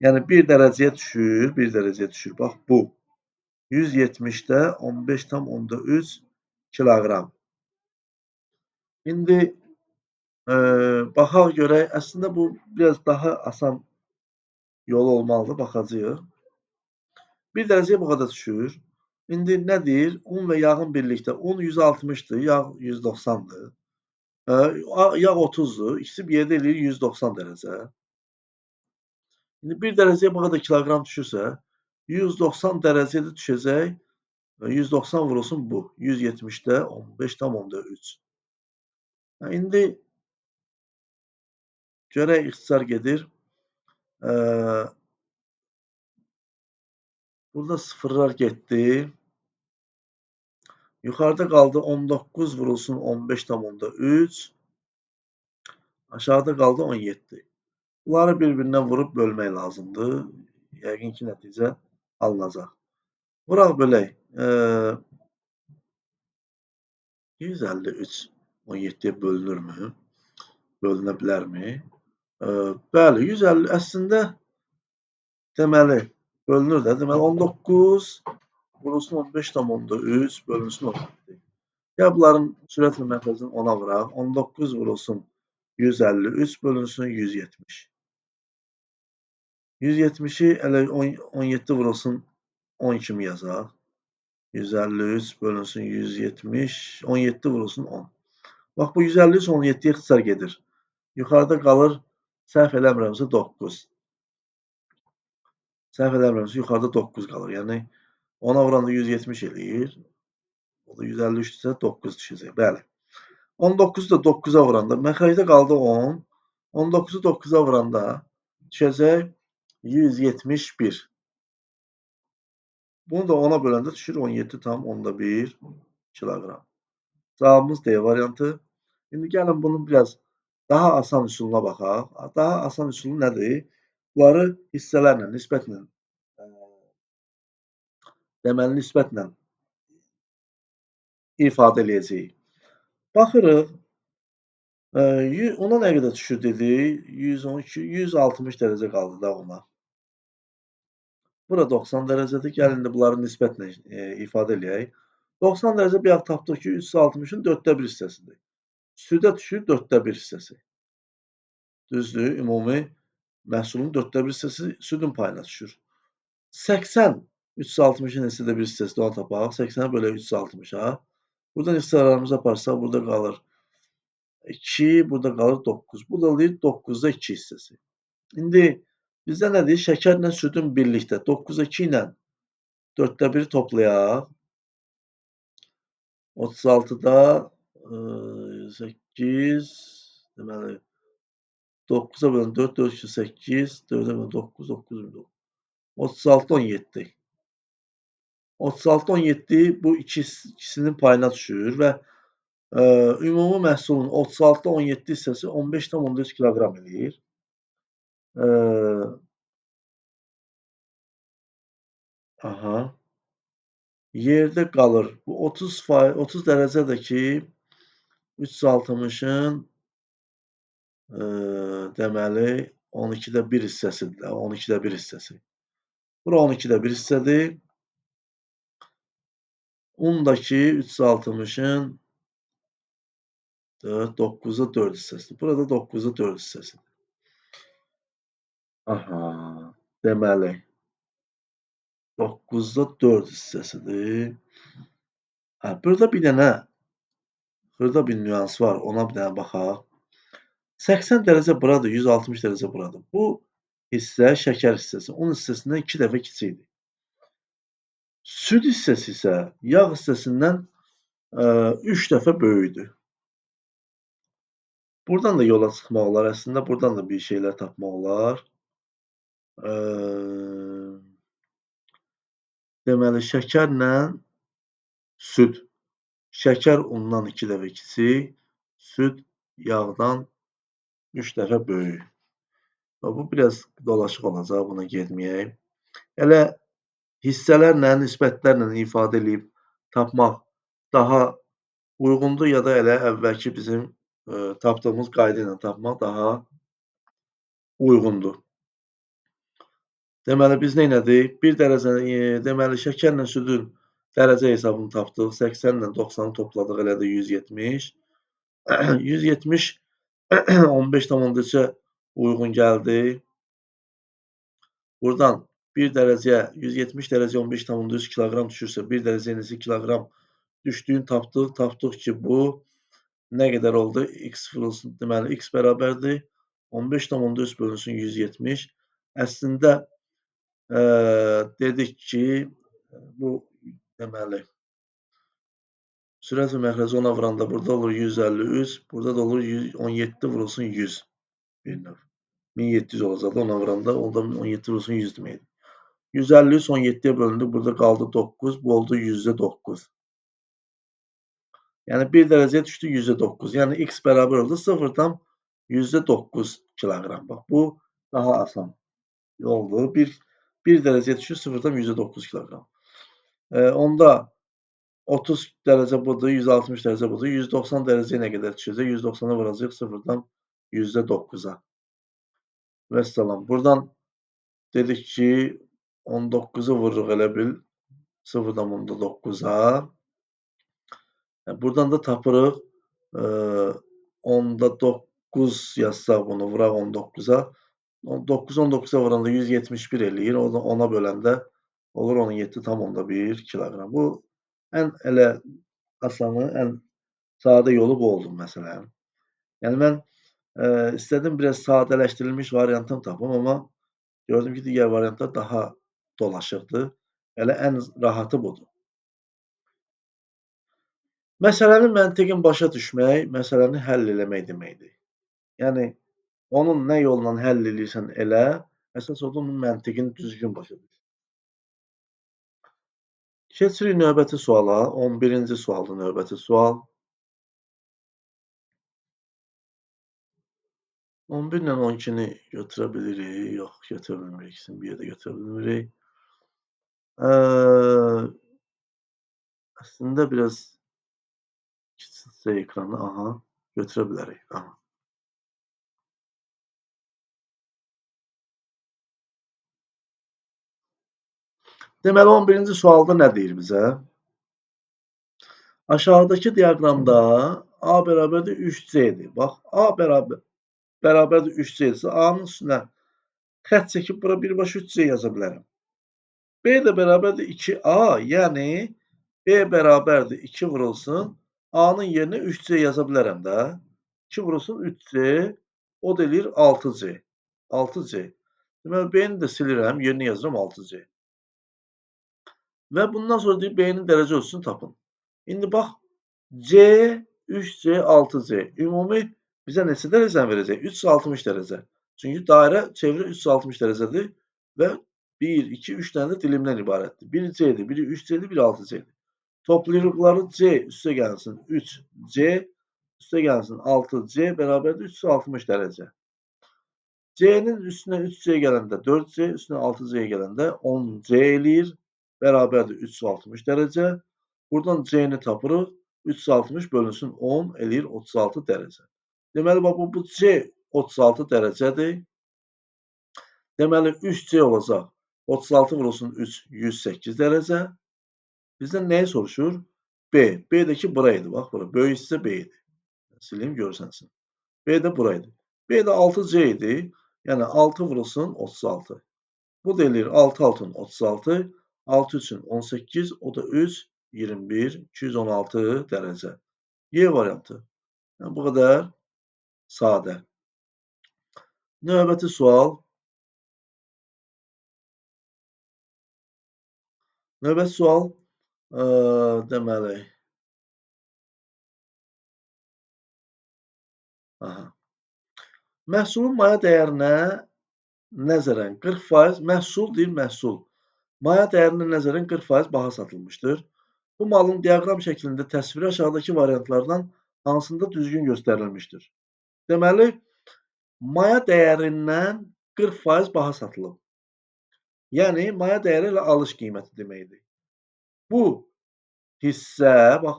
Yəni 1 dərəcəyə düşür, 1 dərəcəyə düşür. Bax bu. 170-də 15,3 kiloqram. İndi baxaq görək. Əslində bu biraz daha asan yolu olmalıdır. Baxacağıq. 1 dərəcəyə bu qədər düşür. İndi nə deyir? Un və yağın birlikdə. Un 160-dır, yağ 190-dır. Yağ 30-dur. İkisi bir yerdə eləyir 190 dərəcə. İndi 1 dərəcəyə bu qədər kiloqram düşürsə, 190 dərəcədə düşəcək. 190 vurulsun bu. 170-də 15,3. İndi görək ixtisar gedir. Burada sıfırlar getdi. Yuxarıda qaldı 19 vurulsun 15,3. Aşağıda qaldı 17. Bunları bir-birinə vurub bölmək lazımdır. Yəqin ki, nəticə alınacaq. Vuraq bölək. 153 17-yə bölünürmü? Bölünə bilərmi? Bəli, 150 əslində deməli bölünür də. Deməli 19 vurulsun 15,3 bölünsün 17. Ya bunların sürət və məxrəcini 10-a vuraq. 19 vurulsun 153 bölünsün 170. 170-i elə 17 vurulsun 10 kimi yazaq. 153 bölünsün 170, 17 vurulsun 10. Bax, bu 153 17-yə ixtisar gedir. Yuxarıda qalır, səhv eləmirəmsə 9. Səhv eləmirəmsə yuxarıda 9 qalır. Yəni, ona vuranda 170 eləyir. O da 153-dürsə 9 düşəcək. Bəli. 19-u da 9-a vuranda, məxrəcdə qaldı 10. 19-u 9-a vuranda düşəcək 171. Bunu da 10-a böləndə düşür 17,1 kiloqram. Cavabımız D variantı. İndi gəlin bunun biraz daha asan üsuluna baxaq. Daha asan üsulu nədir? Bunları hissələrlə, nisbətlə, deməli, nisbətlə ifadə eləyəcəyik. Baxırıq, ona nə qədər düşür dedik? 112, 160 dərəcə qaldı da ona. Bura 90 dərəcədir. Gəlin də bunları nisbətlə ifadə eləyək. 90 dərəcə bir yaxud tapdıq ki, 360-ın 4də 1 hissəsidir. Südə düşür 4də 1 hissəsi. Düzdür? Ümumi məhsulun 4də 1 hissəsi südün payına düşür. 80 360-ın neçədə 1 hissəsidir onu tapaq. 80-ə bölək 360-a. Buradan istiharlarımızı aparsaq, burada qalır 2, burada qalır 9. Bu da eləyir 9-da 2 hissəsi. İndi bizdə nədir? Şəkərlə südün birlikdə. 9-da 2 ilə 4də 1 toplayaq. 36-da 8, deməli 9-a bölün 4, 4 2 8, 4-ə bölün 9, 9 9. 36 17. 36 17 bu ikisinin payına düşür və ümumi məhsulun 36-da 17 hissəsi 15,3 kiloqram eləyir. Aha. Yerdə qalır. Bu 30 dərəcədəki 360-ın deməli 12-də 1 hissəsidir. 12-də 1 hissəsi. Bura 12-də 1 hissədir. Undakı 360-ın 9-da 4 hissəsidir. Burada 9-da 4 hissəsidir. Aha. Deməli 9-da 4 hissəsidir. Hə, burada bir dənə xırda bir nüans var. Ona bir dənə baxaq. 80 dərəcə buradır, 160 dərəcə buradır. Bu hissə şəkər hissəsi. Un hissəsindən 2 dəfə kiçikdir. Süd hissəsi isə yağ hissəsindən 3 dəfə böyükdür. Buradan da yola çıxmaq olar. Əslində buradan da bir şeylər tapmaq olar. Deməli şəkərlə süd. Şəkər undan 2 dəfə kiçik, süd yağdan 3 dəfə böyük. Bu biraz dolaşıq olacaq, buna getməyək. Elə hissələrlə, nisbətlərlə ifadə edib tapmaq daha uyğundur, ya da elə əvvəlki bizim tapdığımız qayda ilə tapmaq daha uyğundur. Deməli biz nə etdik? Bir dərəcə, deməli şəkərlə südün dərəcə hesabını tapdıq. 80 ilə 90-ı topladıq, elədi 170. 170 15,3-ə uyğun gəldi. Buradan 1 dərəcə 170 dərəcə 15,3 kiloqram düşürsə, 1 dərəcə neçə kiloqram düşdüyünü tapdıq. Tapdıq ki, bu nə qədər oldu? X vurulsun, deməli x bərabərdir 15,3 bölünsün 170. Əslində dedik ki, bu deməli sürət və məxrəci ona vuranda burada olur 153, burada da olur 17 vurulsun 100 bir növ. 1700 olacaq da ona vuranda, onda 17 vurulsun 100 deməkdir. 153 17-yə bölündü, burada qaldı 9, bu oldu 100-də 9. Yəni 1 dərəcəyə düşdü 100-də 9. Yəni x bərabər oldu 0,9 kiloqram. Bax, bu daha asan yoldur. 1 dərəcəyə düşür 0,9 kiloqram. Onda 30 dərəcə budur, 160 dərəcə budur. 190 dərəcəyə nə qədər düşəcək? 190-a vuracaq 0,9-a. Vəssalam. Buradan dedik ki, 19-u vururuq elə bil 0,9-a. Buradan da tapırıq 10-da 9 yazsaq bunu, vuraq 19-a. 9 19-a vuranda 171 eləyir. Ona böləndə olur 17,1 kiloqram. Bu ən elə asanı, ən sadə yolu bu oldu məsələn. Yəni mən istədim biraz sadələşdirilmiş variantını tapım, amma gördüm ki, digər variantlar daha dolaşıqdır. Elə ən rahatı budur. Məsələnin məntiqini başa düşmək, məsələni həll eləmək deməkdir. Yəni onun nə yolla həll eləyirsən elə, əsas odur onun məntiqini düzgün başa düş. Keçirik növbəti suala. 11-ci sualdır növbəti sual. 11 ilə 12-ni götürə bilirik. Yox, götürə bilmirik. İkisini bir yerdə götürə bilmirik. Əslində biraz kiçiltsə ekranı, aha, götürə bilərik. Aha. Deməli 11-ci sualda nə deyir bizə? Aşağıdakı diaqramda A bərabərdir 3C-dir. Bax, A bərabərdir 3C-dirsə, A-nın üstünə xətt çəkib bura birbaşa 3C yaza bilərəm. B də bərabərdir 2A, yəni B bərabərdir 2 vurulsun A-nın yerinə 3C yaza bilərəm də. 2 vurulsun 3C, o da eləyir 6C. 6C. Deməli, B-ni də silirəm, yerinə yazıram 6C. Və bundan sonra deyir, B-nin dərəcə ölçüsünü tapın. İndi bax, C, 3C, 6C. Ümumi bizə neçə dərəcəni verəcək? 360 dərəcə. Çünki dairə çevrə 360 dərəcədir və 1, 2, 3 dənə də dilimdən ibarətdir. Biri C-dir, biri 3C-dir, biri 6C-dir. Toplayırıqları C üstə gəlsin 3C, üstə gəlsin 6C bərabərdir 360 dərəcə. C-nin üstünə 3C gələndə 4C, üstünə 6C gələndə 10C eləyir. Bərabərdir 360 dərəcə. Buradan C-ni tapırıq. 360 bölünsün 10 eləyir 36 dərəcə. Deməli, bax, bu C 36 dərəcədir. Deməli, 3C olacaq. 36 vurulsun 3, 108 dərəcə. Bizdən nəyi soruşur? B. B də ki, bura idi. Bax, bura. Böyük hissə B idi. Sileyim, görsənsin. B də bura idi. B də 6C idi. Yəni 6 vurulsun 36. Bu da eləyir 6 altın 36. 6 üçün 18. O da 3, 21, 216 dərəcə. Y variantı. Yəni, bu qədər sadə. Növbəti sual. Növbəti sual. Deməli. Aha. Məhsulun maya dəyərinə nəzərən 40% məhsul deyil, məhsul. Maya dəyərinə nəzərən 40% baha satılmışdır. Bu malın diaqram şəklində təsviri aşağıdakı variantlardan hansında düzgün göstərilmişdir? Deməli, maya dəyərindən 40% baha satılıb. Yəni, maya dəyəri ilə alış qiyməti deməkdir. Bu hissə, bax,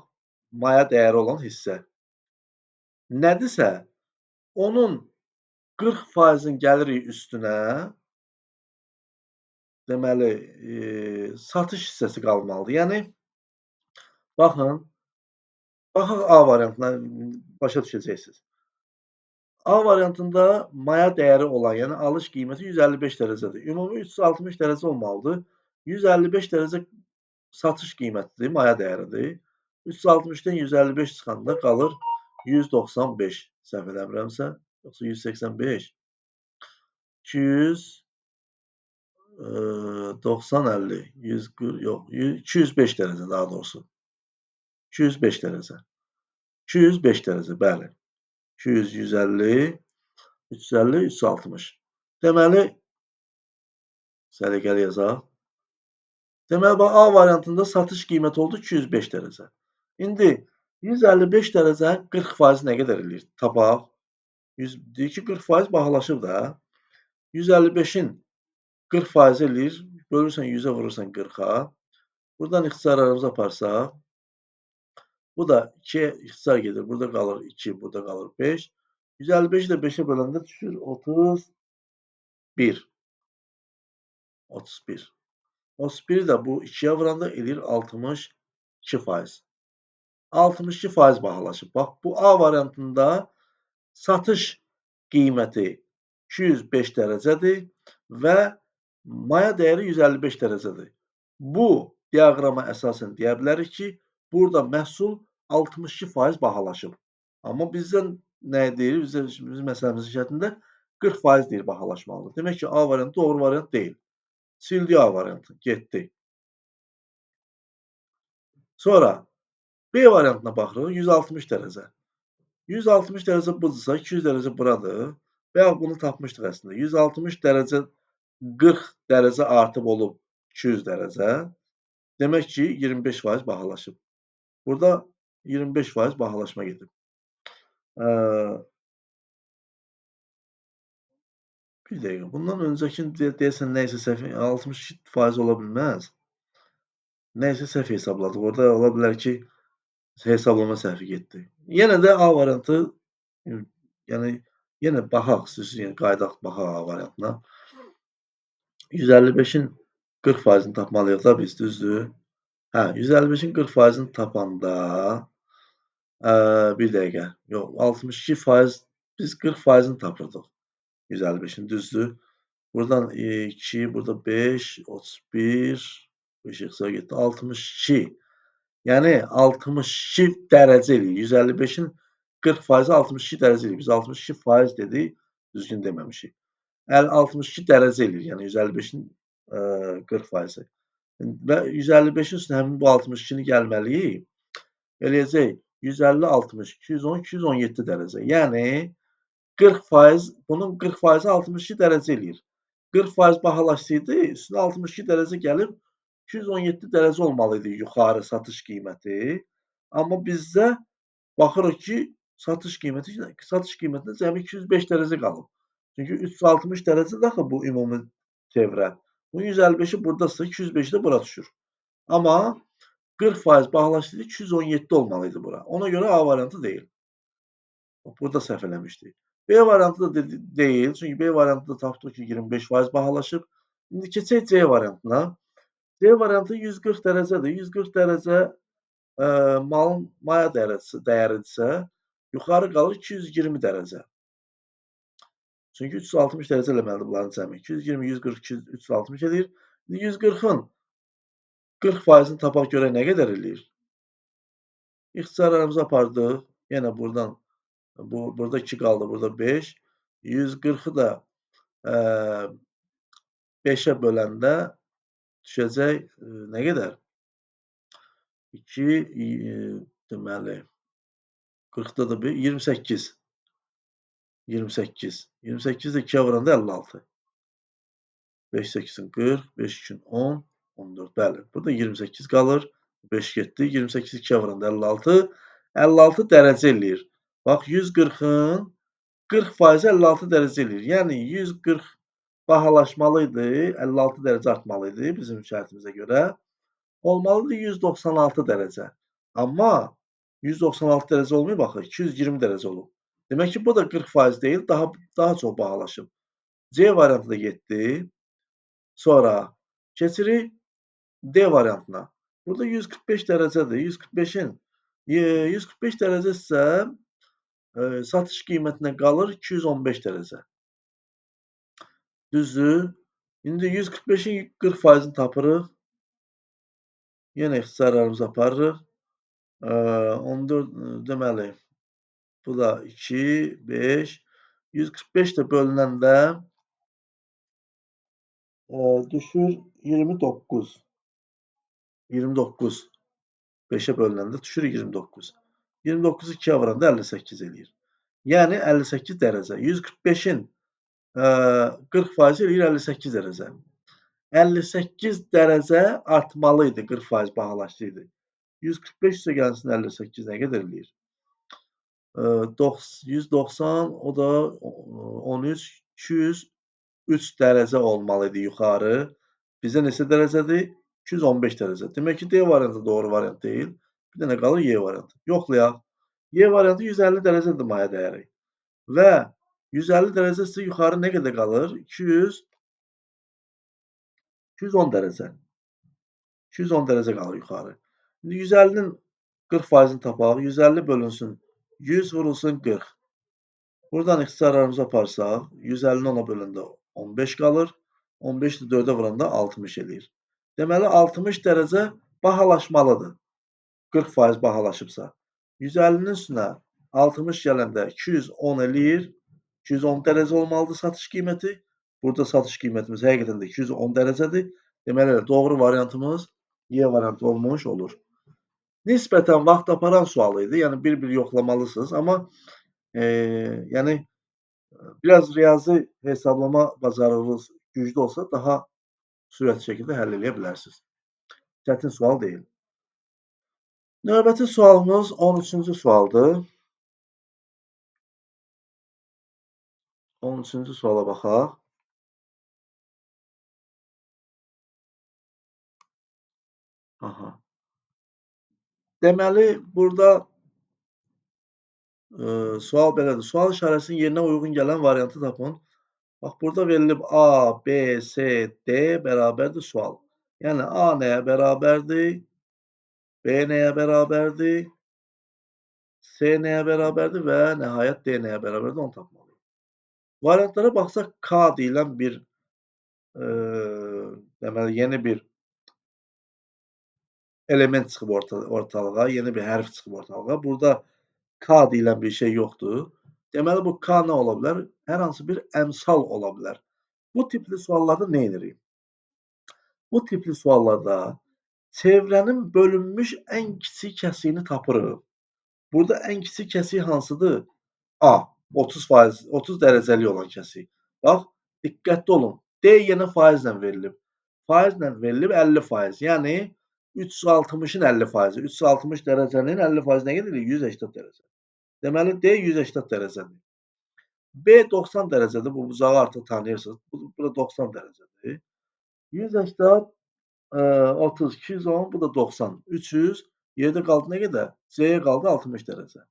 maya dəyəri olan hissə nədirsə, onun 40%-in gəlirik üstünə, deməli, satış hissəsi qalmalıdır. Yəni, baxın, baxaq A variantına, başa düşəcəksiniz. A variantında maya dəyəri olan, yəni alış qiyməti 155 dərəcədir. Ümumi 360 dərəcə olmalıdır. 155 dərəcə satış qiymətidir, maya dəyəridir. 360-dan 155 çıxanda qalır 195. Səhv eləmirəmsə, yoxsa 185. 200 90 50 140 yox 205 dərəcə daha doğrusu. 205 dərəcə. 205 dərəcə, bəli. 200 150 350 360. Deməli səliqəli yazaq. Deməli bax A variantında satış qiyməti oldu 205 dərəcə. İndi 155 dərəcənin 40% nə qədər eləyir? Tapaq. Deyir ki, 40% bahalaşıb da. 155-in 40% eləyir. Bölürsən 100-ə vurursan 40-a. Buradan ixtisarlarımızı aparsaq. Bu da 2-yə ixtisar gedir. Burada qalır 2, burada qalır 5. 155-i də 5-ə böləndə düşür 31. 31. 31-i də bu 2-yə vuranda eləyir 62%. 62% bahalaşıb. Bax, bu A variantında satış qiyməti 205 dərəcədir və maya dəyəri 155 dərəcədir. Bu diaqrama əsasən deyə bilərik ki, burada məhsul 62% bahalaşıb. Amma bizdən nə deyir? Bizim məsələmizin şərtində 40% deyir bahalaşmalıdır. Demək ki, A variantı doğru variant deyil. Sildik A variantı, getdi. Sonra B variantına baxırıq, 160 dərəcə. 160 dərəcə budursa, 200 dərəcə buradır. Və ya bunu tapmışdıq əslində. 160 dərəcə 40 dərəcə artıb olub 200 dərəcə. Demək ki, 25% bahalaşıb. Burada 25% bahalaşma gedib. Bir dəqiqə. Bundan öncəkini deyəsən nə isə səhv 62% ola bilməz. Nə isə səhv hesabladıq. Orada ola bilər ki, hesablama səhvi getdi. Yenə də A variantı, yəni yenə baxaq, yəni qayıdaq baxaq A variantına. 155-in 40%-ni tapmalıyıq da biz, düzdür? Hə, 155-in 40%-ni tapanda bir dəqiqə. Yox, 62% biz 40%-ni tapırdıq. 155-in, düzdür? Buradan 2, burada 5, 31, 5 ixtisar getdi. 62. Yəni 62 dərəcə eləyir. 155-in 40% 62 dərəcə eləyir. Biz 62% dedik, düzgün deməmişik. 62 dərəcə eləyir. Yəni 155-in 40%. Və 155-in üstünə həmin bu 62-ni gəlməliyik. Eləyəcək 150, 60, 210, 217 dərəcə. Yəni 40%, bunun 40%-i 62 dərəcə eləyir. 40% bahalaşsaydı, üstünə 62 dərəcə gəlib 217 dərəcə olmalı idi yuxarı satış qiyməti. Amma bizdə baxırıq ki, satış qiymətinə cəmi 205 dərəcə qalıb. Çünki 360 dərəcədir axı bu ümumi çevrə. Bu 155-i buradasa, 205-i də bura düşür. Amma 40% bahalaşsaydı 217 olmalı idi bura. Ona görə A variantı deyil. Burada səhv eləmişdik. B variantı da deyil. Çünki B variantında tapdıq ki, 25% bahalaşıb. İndi keçək C variantına. C variantı 140 dərəcədir. 140 dərəcə malın maya dəyəridirsə, yuxarı qalır 220 dərəcə. Çünki 360 dərəcə eləməlidir bunların cəmi. 220, 140, 360 edir. 140-ın 40%-ni tapaq görək nə qədər eləyir? İxtisarlarımızı apardıq. Yenə buradan burada 2 qaldı, burada 5. 140-ı da 5-ə böləndə düşəcək nə qədər? 2 deməli 40-da da 1 28. 28. 28 də 2-yə vuranda 56. 5 8-in 40, 5 2-in 10, 14. Bəli, burada 28 qalır. 5 getdi. 28 2-yə vuranda 56. 56 dərəcə eləyir. Bax 140-ın 40%-i 56 dərəcə eləyir. Yəni 140 bahalaşmalı idi, 56 dərəcə artmalı idi bizim şərtimizə görə. Olmalıdır 196 dərəcə. Amma 196 dərəcə olmayıb axı, 220 dərəcə olub. Demək ki, bu da 40% deyil, daha çox bahalaşıb. C variantı da getdi. Sonra keçirik D variantına. Burada 145 dərəcədir. 145 dərəcə isə satış qiymətinə qalır 215 dərəcə. Düzdür? İndi 145-in 40%-ni tapırıq. Yenə ixtisarlarımızı aparırıq. 14 deməli bu da 2, 5. 145 də bölünəndə düşür 29. 29. 5-ə bölünəndə düşür 29. 29-u 2-yə vuranda 58 eləyir. Yəni 58 dərəcə. 145-in 40% eləyir 58 dərəcə. 58 dərəcə artmalı idi 40% bahalaşsaydı. 145 üstə gəlsin 58 nə qədər eləyir? 190, o da 13, 203 dərəcə olmalı idi yuxarı. Bizə neçə dərəcədir? 215 dərəcə. Demək ki, D variantı doğru variant deyil. Bir dənə qalır Y variantı. Yoxlayaq. Y variantı 150 dərəcədir maya dəyəri. Və 150 dərəcə isə yuxarı nə qədər qalır? 210 dərəcə. 210 dərəcə qalır yuxarı. İndi 150-nin 40%-ni tapaq. 150 bölünsün 100 vurulsun 40. Buradan ixtisarlarımızı aparsaq, 150-ni 10-a böləndə 15 qalır. 15-i 4-ə vuranda 60 eləyir. Deməli, 60 dərəcə bahalaşmalıdır. 40% bahalaşıbsa. 150-nin üstünə 60 gələndə 210 eləyir. 210 dərəcə olmalıdır satış qiyməti. Burada satış qiymətimiz həqiqətən də 210 dərəcədir. Deməli, doğru variantımız Y variantı olmuş olur. Nisbətən vaxt aparan sual idi. Yəni, bir-bir yoxlamalısınız. Amma yəni, biraz riyazi hesablama bacarığınız güclü olsa daha sürətli şəkildə həll edə bilərsiniz. Çətin sual deyil. Növbəti sualımız 13-cü sualdır. 13-cü suala baxaq. Aha. Deməli, burada sual belədir. Sual işarəsinin yerinə uyğun gələn variantı tapın. Bax, burada verilib A, B, C, D bərabərdir sual. Yəni, A nəyə bərabərdir? B nəyə bərabərdir? C nəyə bərabərdir və nəhayət D nəyə bərabərdir, onu tapmalıyıq. Variantlara baxsaq, K deyilən bir deməli, yeni bir element çıxıb ortalığa, yeni bir hərf çıxıb ortalığa. Burada K deyilən bir şey yoxdur. Deməli bu K nə ola bilər? Hər hansı bir əmsal ola bilər. Bu tipli suallarda nə edirik? Bu tipli suallarda çevrənin bölünmüş ən kiçik kəsiyini tapırıq. Burada ən kiçik kəsik hansıdır? A. 30%, 30 dərəcəlik olan kəsik. Bax, diqqətli olun. D yenə faizlə verilib. Faizlə verilib 50%. Yəni 360-ın 50%. 360 dərəcənin 50% nə gedir? 180 dərəcə. Deməli D 180 dərəcədir. B 90 dərəcədir. Bu bucağı artıq tanıyırsınız. Bura 90 dərəcədir. 180 30, 210, bu da 90. 300. Yerdə qaldı nə qədər? C-yə qaldı 60 dərəcə.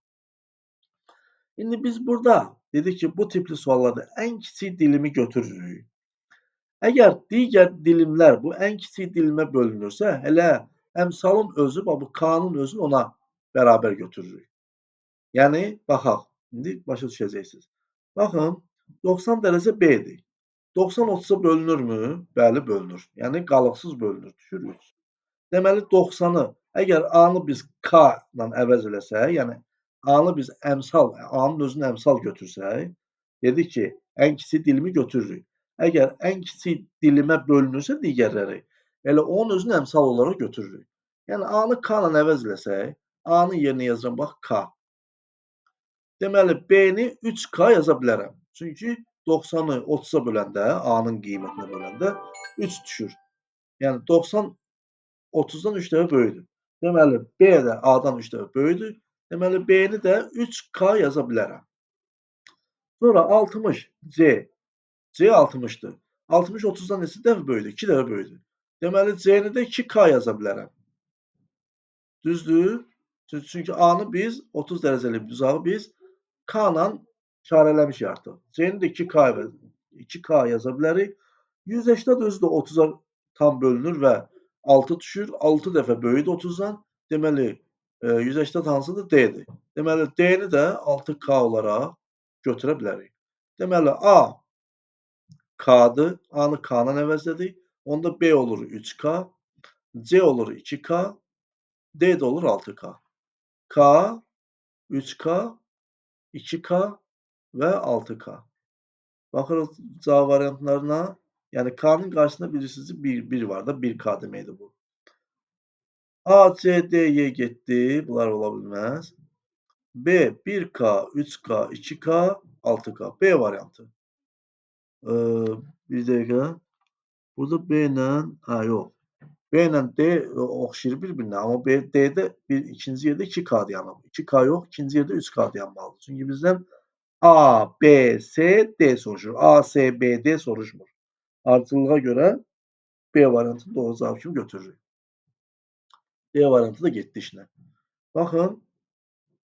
İndi biz burada dedik ki, bu tipli suallarda ən kiçik dilimi götürürük. Əgər digər dilimlər bu ən kiçik dilimə bölünürsə, elə əmsalın özü, bu K-nın özünü ona bərabər götürürük. Yəni, baxaq, indi başa düşəcəksiniz. Baxın, 90 dərəcə B-dir. 90 30-a bölünürmü? Bəli, bölünür. Yəni, qalıqsız bölünür, düşür 3. Deməli, 90-ı, əgər A-nı biz K ilə əvəz eləsək, yəni A-nı biz əmsal, A-nın özünü əmsal götürsək, dedik ki, ən kiçik dilimi götürürük. Əgər ən kiçik dilimə bölünürsə digərləri, elə onun özünü əmsal olaraq götürürük. Yəni A-nı K ilə əvəz eləsək, A-nın yerinə yazıram, bax, K. Deməli, B-ni 3K yaza bilərəm. Çünki 90-ı 30-a böləndə, A-nın qiymətinə böləndə 3 düşür. Yəni 90 30-dan 3 dəfə böyükdür. Deməli, B də A-dan 3 dəfə böyükdür. Deməli, B-ni də 3K yaza bilərəm. Sonra 60 C. C 60-dır. 60 30-dan neçə dəfə böyükdür? 2 dəfə böyükdür. Deməli, C-ni də 2K yaza bilərəm. Düzdür? Çünki A-nı biz 30 dərəcəli bucağı biz K ilə işarələmişik artıq. C-ni də 2K yaza bilərik. 180 özü də 30-a tam bölünür və 6 düşür. 6 dəfə böyükdür 30-dan. Deməli, 180 hansıdır? D-dir. Deməli, D-ni də 6K olaraq götürə bilərik. Deməli, A K-dır. A-nı K ilə əvəzlədik. Onda B olur 3K, C olur 2K, D də olur 6K. K, 3K, 2K və 6K. Baxırıq cavab variantlarına. Yəni K-nın qarşısında bilirsiniz ki, 1 var da, 1K deməkdir bu. A, C, D, Y getdi. Bunlar ola bilməz. B, 1K, 3K, 2K, 6K. B variantı. Bir dəqiqə. Burada B ilə, yox. B ilə D oxşayır bir-birinə. Amma D-də ikinci yerdə 2K dayanıb. 2K yox, ikinci yerdə 3K dayanmalıdır. Çünki bizdən A, B, C, D soruşur. A, C, B, D soruşmur. Ardıcıllığa görə B variantını doğru cavab kimi götürürük. D variantı da getdi işinə. Baxın,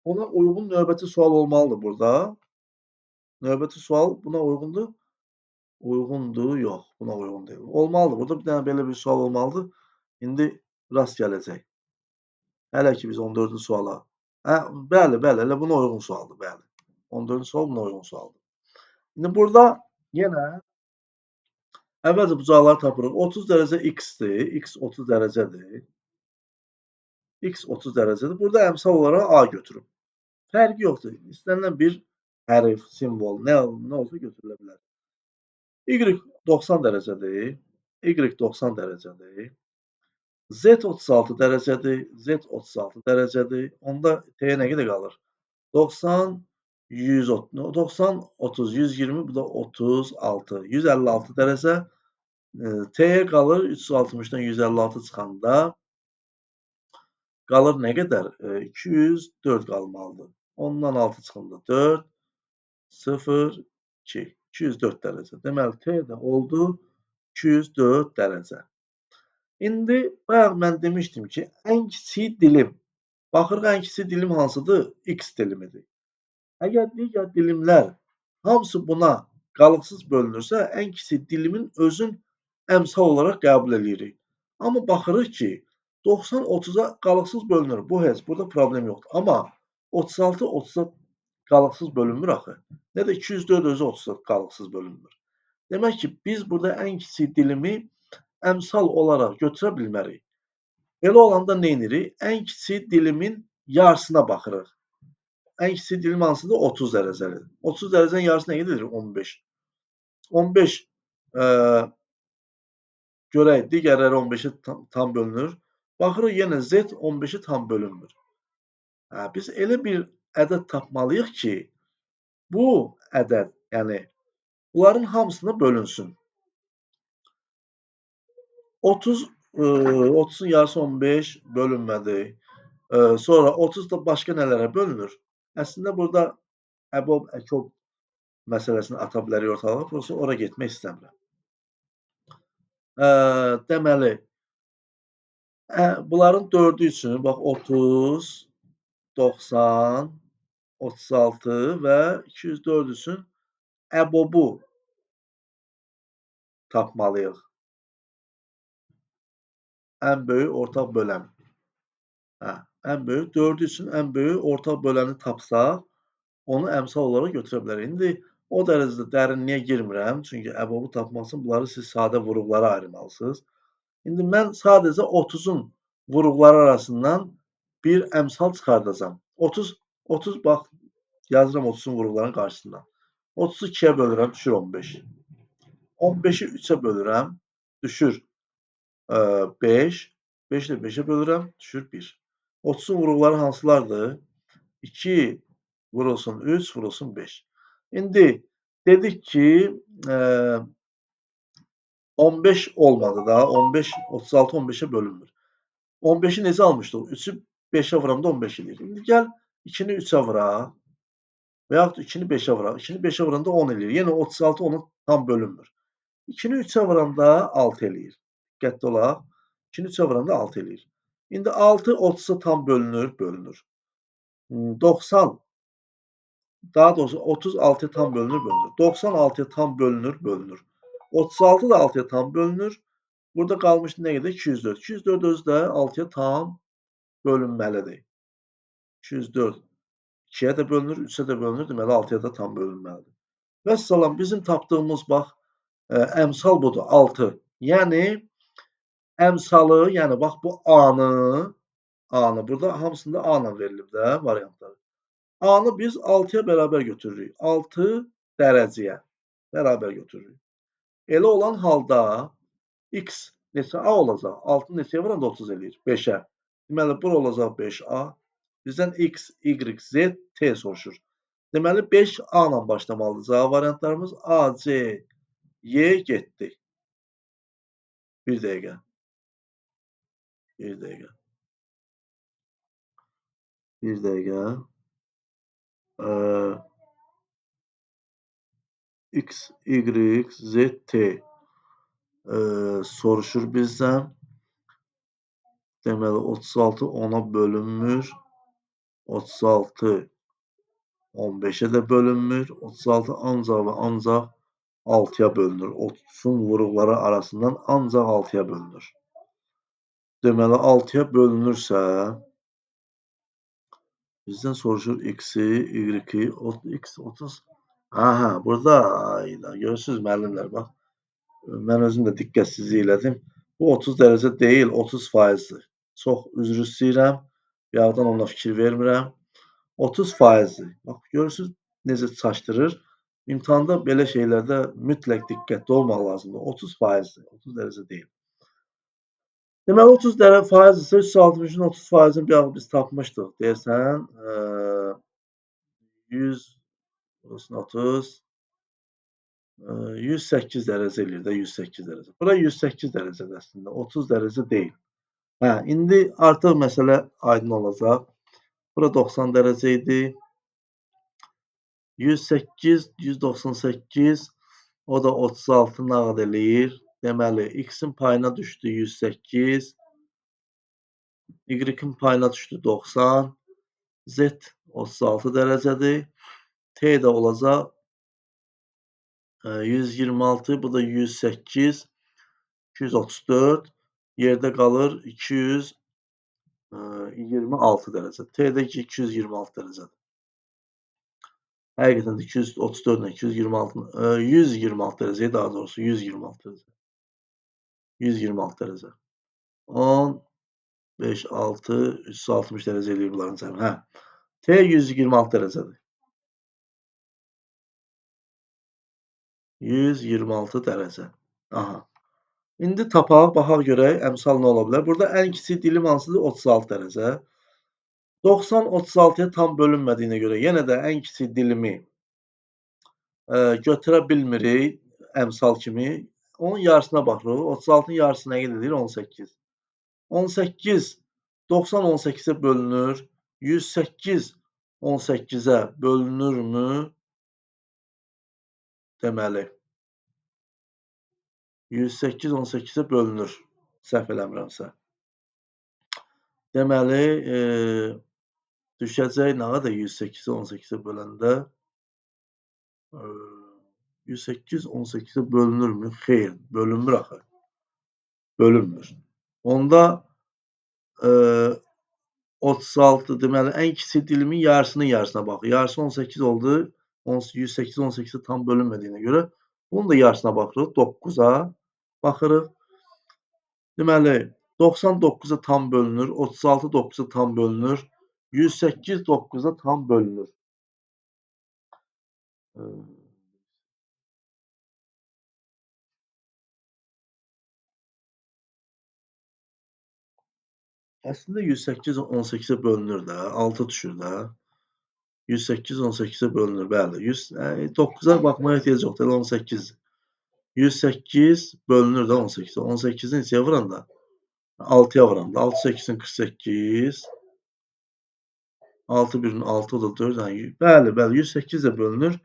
ona uyğun növbəti sual olmalıdır burada. Növbəti sual buna uyğundur. Uyğundur, yox, buna uyğun deyil. Olmalıdır. Burada bir dənə belə bir sual olmalıdır. İndi rast gələcək. Hələ ki biz 14-cü suala. Bəli, elə buna uyğun sualdır, bəli. 14-cü sual buna uyğun sualdır. İndi burada yenə əvvəlcə bucaqları tapırıq. 30 dərəcə x-dir. X 30 dərəcədir. X 30 dərəcədir. Burada əmsal olaraq A götürüb. Fərqi yoxdur. İstənilən bir hərf, simvol, nə olsa götürülə bilər. Y 90 dərəcədir. Y 90 dərəcədir. Z 36 dərəcədir. Z 36 dərəcədir. Onda T-yə nə qədər qalır? 90, 130, 90, 30, 120, bu da 36. 156 dərəcə. T-yə qalır 360-dan 156 çıxanda qalır nə qədər? 204 qalmalıdır. Ondan 6 çıxanda 4, 0, 2. 204 dərəcə. Deməli, T də oldu 204 dərəcə. İndi bayaq mən demişdim ki, ən kiçik dilim. Baxırıq, ən kiçik dilim hansıdır? X dilimidir. Əgər digər dilimlər hamısı buna qalıqsız bölünürsə, ən kiçik dilimin özün əmsal olaraq qəbul edirik. Amma baxırıq ki, 90 30-a qalıqsız bölünür. Bu heç, burada problem yoxdur. Amma 36 30-a qalıqsız bölünmür axı. Nə də 204 özü 30-a qalıqsız bölünmür. Demək ki, biz burada ən kiçik dilimi əmsal olaraq götürə bilmərik. Belə olanda neynirik? Ən kiçik dilimin yarısına baxırıq. Ən kiçik dilim hansıdır? 30 dərəcəlidir. 30 dərəcənin yarısı nə edir? 15. 15 görək digərləri 15-ə tam bölünür. Baxırıq yenə Z 15-i tam bölünmür. Biz elə bir ədəd tapmalıyıq ki, bu ədəd, yəni bunların hamısına bölünsün. 30 30'un yarısı 15 bölünmədi. Sonra 30 da başqa nələrə bölünür? Əslində burada əbob, əkob məsələsini ata bilərik ortalığa. Prosta ora getmək istəmirəm. Deməli, bunların 4-ü üçün bax 30, 90, 36 və 204 üçün əbobu tapmalıyıq. Ən böyük ortaq bölən. Ən böyük 4 üçün ən böyük ortaq böləni tapsaq, onu əmsal olaraq götürə bilərik. İndi o dərəcədə dərinliyə girmirəm, çünki əbobu tapmaq üçün bunları siz sadə vuruqlara ayırmalısınız. İndi mən sadəcə 30-un vuruqları arasından bir əmsal çıxardacağam. 30 bax, yazıram 30-un vuruqlarının qarşısına. 30-u 2-yə bölürəm, düşür 15. 15-i 3-ə bölürəm, düşür 5. 5-i də 5-ə bölürəm, düşür 1. 30-un vuruqları hansılardır? 2 vurulsun 3, vurulsun 5. İndi dedik ki 15 olmadı da. 15, 36 15'e bölünmür. 15'i necə almışdıq? 3'ü 5'e vuranda 15 edir. İndi gəl 2'ni 3'e vuraq. Və yaxud 2'ni 5'e vuraq. 2'ni 5'e vuranda 10 edir. Yenə 36 10'un tam bölünmür. 2'ni 3'e vuranda 6 eləyir. Diqqətli olaq. 2'ni 3'e vuranda 6 eləyir. İndi 6 30'a tam bölünür, bölünür. 90 daha doğrusu 36'ya tam bölünür, bölünür. 96'ya tam bölünür, bölünür. 36 da 6'ya tam bölünür. Burada qalmışdı nə qədər? 204. 204 özü də 6'ya tam bölünməlidir. 204 2'yə də bölünür, 3'ə də bölünür. Deməli 6'ya da tam bölünməlidir. Vəssalam, bizim tapdığımız bax əmsal budur, 6. Yəni əmsalı, yəni bax bu A-nı burada hamısında A ilə verilib də variantları. A-nı biz 6'ya bərabər götürürük. 6 dərəcəyə bərabər götürürük. Elə olan halda x neçə A olacaq? 6 neçəyə vuranda 30 eləyir? 5'ə. Deməli, bura olacaq 5A. Bizdən x, y, z, t soruşur. Deməli, 5A ilə başlamalıdır. Cavab variantlarımız A, C, Y getdi. Bir dəqiqə. Bir dəqiqə. Bir dəqiqə. X, Y, Z, T soruşur bizdən. Deməli, 36 10'a bölünmür. 36 15'e də bölünmür. 36 ancaq və ancaq 6'ya bölünür. 30'un vuruqları arasından ancaq 6'ya bölünür. Deməli, 6'ya bölünürsə, bizdən soruşur x-i, y-i, x 30. Aha, burada görürsünüz müəllimlər, bax. Mən özüm də diqqətsizlik elədim. Bu 30 dərəcə deyil, 30%'dir. Çox üzr istəyirəm. Yağdan ona fikir vermirəm. 30%'dir. Bax, görürsünüz necə çaşdırır. İmtahanda belə şeylərdə mütləq diqqətli olmaq lazımdır. 30%'dir, 30 dərəcə deyil. Deməli, 30 faiz isə 360'ın 30%'ini bir biz tapmışdıq. Deyəsən, 100 30 108 dərəcə eləyir də, 108 dərəcə. Bura 108 dərəcədir əslində, 30 dərəcə deyil. İndi artıq məsələ aydın olacaq. Bura 90 dərəcə idi. 108, 198, o da 36 nağd eləyir. Deməli, x-in payına düşdü 108, y-in payına düşdü 90, z 36 dərəcədir. T də olacaq 126, bu da 108, 234, yerdə qalır 226 dərəcə. T-də 226 dərəcədir. Həqiqətən də 234 ilə 226, 126 dərəcəyə daha doğrusu 126 dərəcə. 126 dərəcə. 10, 5, 6, 360 dərəcə eləyir bunların cəmi. Hə. T 126 dərəcədir. 126 dərəcə. Aha. İndi tapaq, baxaq görək əmsal nə ola bilər. Burada ən kiçik dilim hansıdır? 36 dərəcə. 90 36-ya tam bölünmədiyinə görə yenə də ən kiçik dilimi götürə bilmirik əmsal kimi. Onun yarısına baxırıq. 36-nın yarısı nə qədər edir? 18. 18 90 18-ə bölünür. 108 18-ə bölünürmü? Deməli 108 18-ə bölünür. Səhv eləmirəmsə. Deməli, düşəcək nə qədər 108-i 18-ə böləndə? 108 18-ə bölünürmü? Xeyr, bölünmür axı. Bölünmür. Onda 36 deməli ən kiçik dilimin yarısının yarısına bax. Yarısı 18 oldu. 108 18-ə tam bölünmədiyinə görə bunun da yarısına baxırıq. 9-a baxırıq. Deməli 99-a tam bölünür. 36 9-a tam bölünür. 108 9-a tam bölünür. Əslində 108 18-ə bölünür də. 6 düşür də. 108 18-ə bölünür. Bəli. 9-a baxmaya ehtiyac yoxdur. Elə 18-dir. 108 bölünür də 18-ə. 18-i neçəyə vuranda? 6-ya vuranda. 6 8-in 48. 6 1-in 6 o da 4. Yəni, bəli, bəli. 108 də bölünür.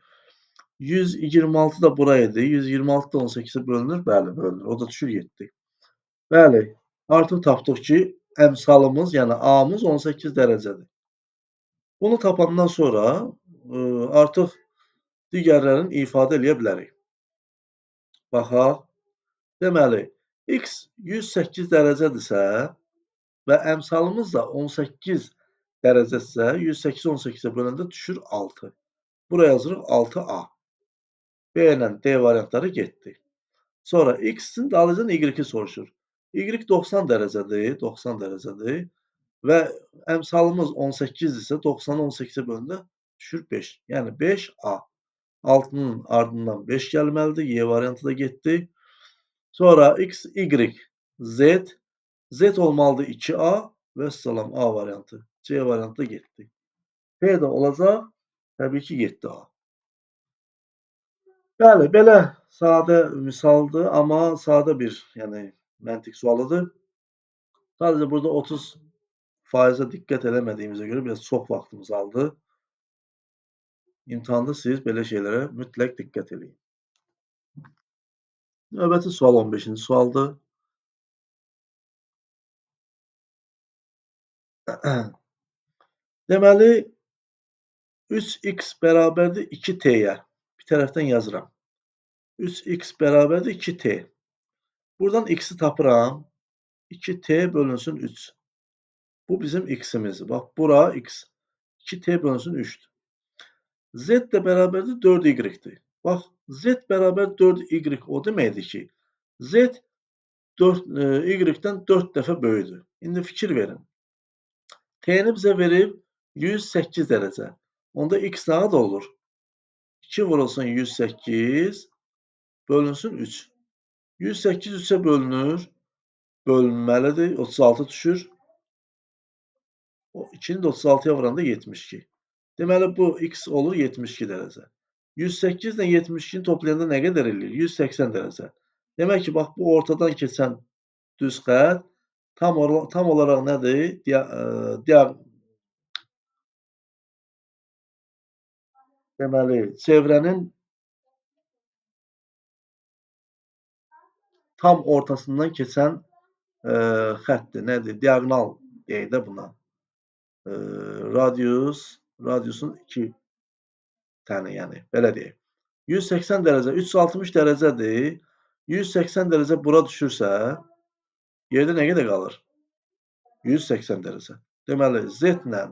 126 da bura idi. 126 da 18-ə bölünür. Bəli, bölünür. O da düşür 7. Bəli. Artıq tapdıq ki, əmsalımız, yəni A-mız 18 dərəcədir. Bunu tapandan sonra artıq digərlərini ifadə eləyə bilərik. Baxaq. Deməli, x 108 dərəcədirsə və əmsalımız da 18 dərəcədirsə, 108 18-ə böləndə düşür 6. Buraya yazırıq 6A. B ilə D variantları getdi. Sonra x-in dalınca y-i soruşur. Y 90 dərəcədir, 90 dərəcədir və əmsalımız 18-dirsə 90-ı 18-ə böləndə düşür 5. Yəni 5A. 6-nın ardından 5 gəlməlidir. Y variantı da getdi. Sonra x, y, z. Z olmalıdır 2A və salam A variantı. C variantı da getdi. P də olacaq təbii ki 7A. Bəli, belə sadə misaldır, amma sadə bir, yəni məntiq sualıdır. Sadəcə burada 30%-ə diqqət eləmədiyimizə görə biraz çox vaxtımız aldı. İmtahanda siz belə şeylərə mütləq diqqət eləyin. Növbəti sual 15-ci sualdır. Deməli 3x bərabərdir 2t-yə. Bir tərəfdən yazıram. 3x bərabərdir 2t. Buradan x-i tapıram. 2t bölünsün 3. Bu bizim x-imizdir. Bax, bura x. 2t bölünsün 3'dür. Z də bərabərdir 4y-dir. Bax, z bərabər 4y o deməkdir ki, z y-dən 4 dəfə böyükdür. İndi fikir verin. T-ni bizə verib 108 dərəcə. Onda x nə qədər olur? 2 vurulsun 108 bölünsün 3. 108 3-ə bölünür. Bölünməlidir. 36 düşür. 2-ni də 36-ya vuranda 72. Deməli, bu x olur 72 dərəcə. 108 ilə 72-ni toplayanda nə qədər eləyir? 180 dərəcə. Demək ki, bax, bu ortadan keçən düz xətt tam olaraq nədir? Deməli, çevrənin tam ortasından keçən xəttdir. Nədir? Diaqonal deyək də buna. Radiusun 2 təni, yəni belə deyək. 180 dərəcə, 360 dərəcədir. 180 dərəcə bura düşürsə, yerdə nə qədər qalır? 180 dərəcə. Deməli, z ilə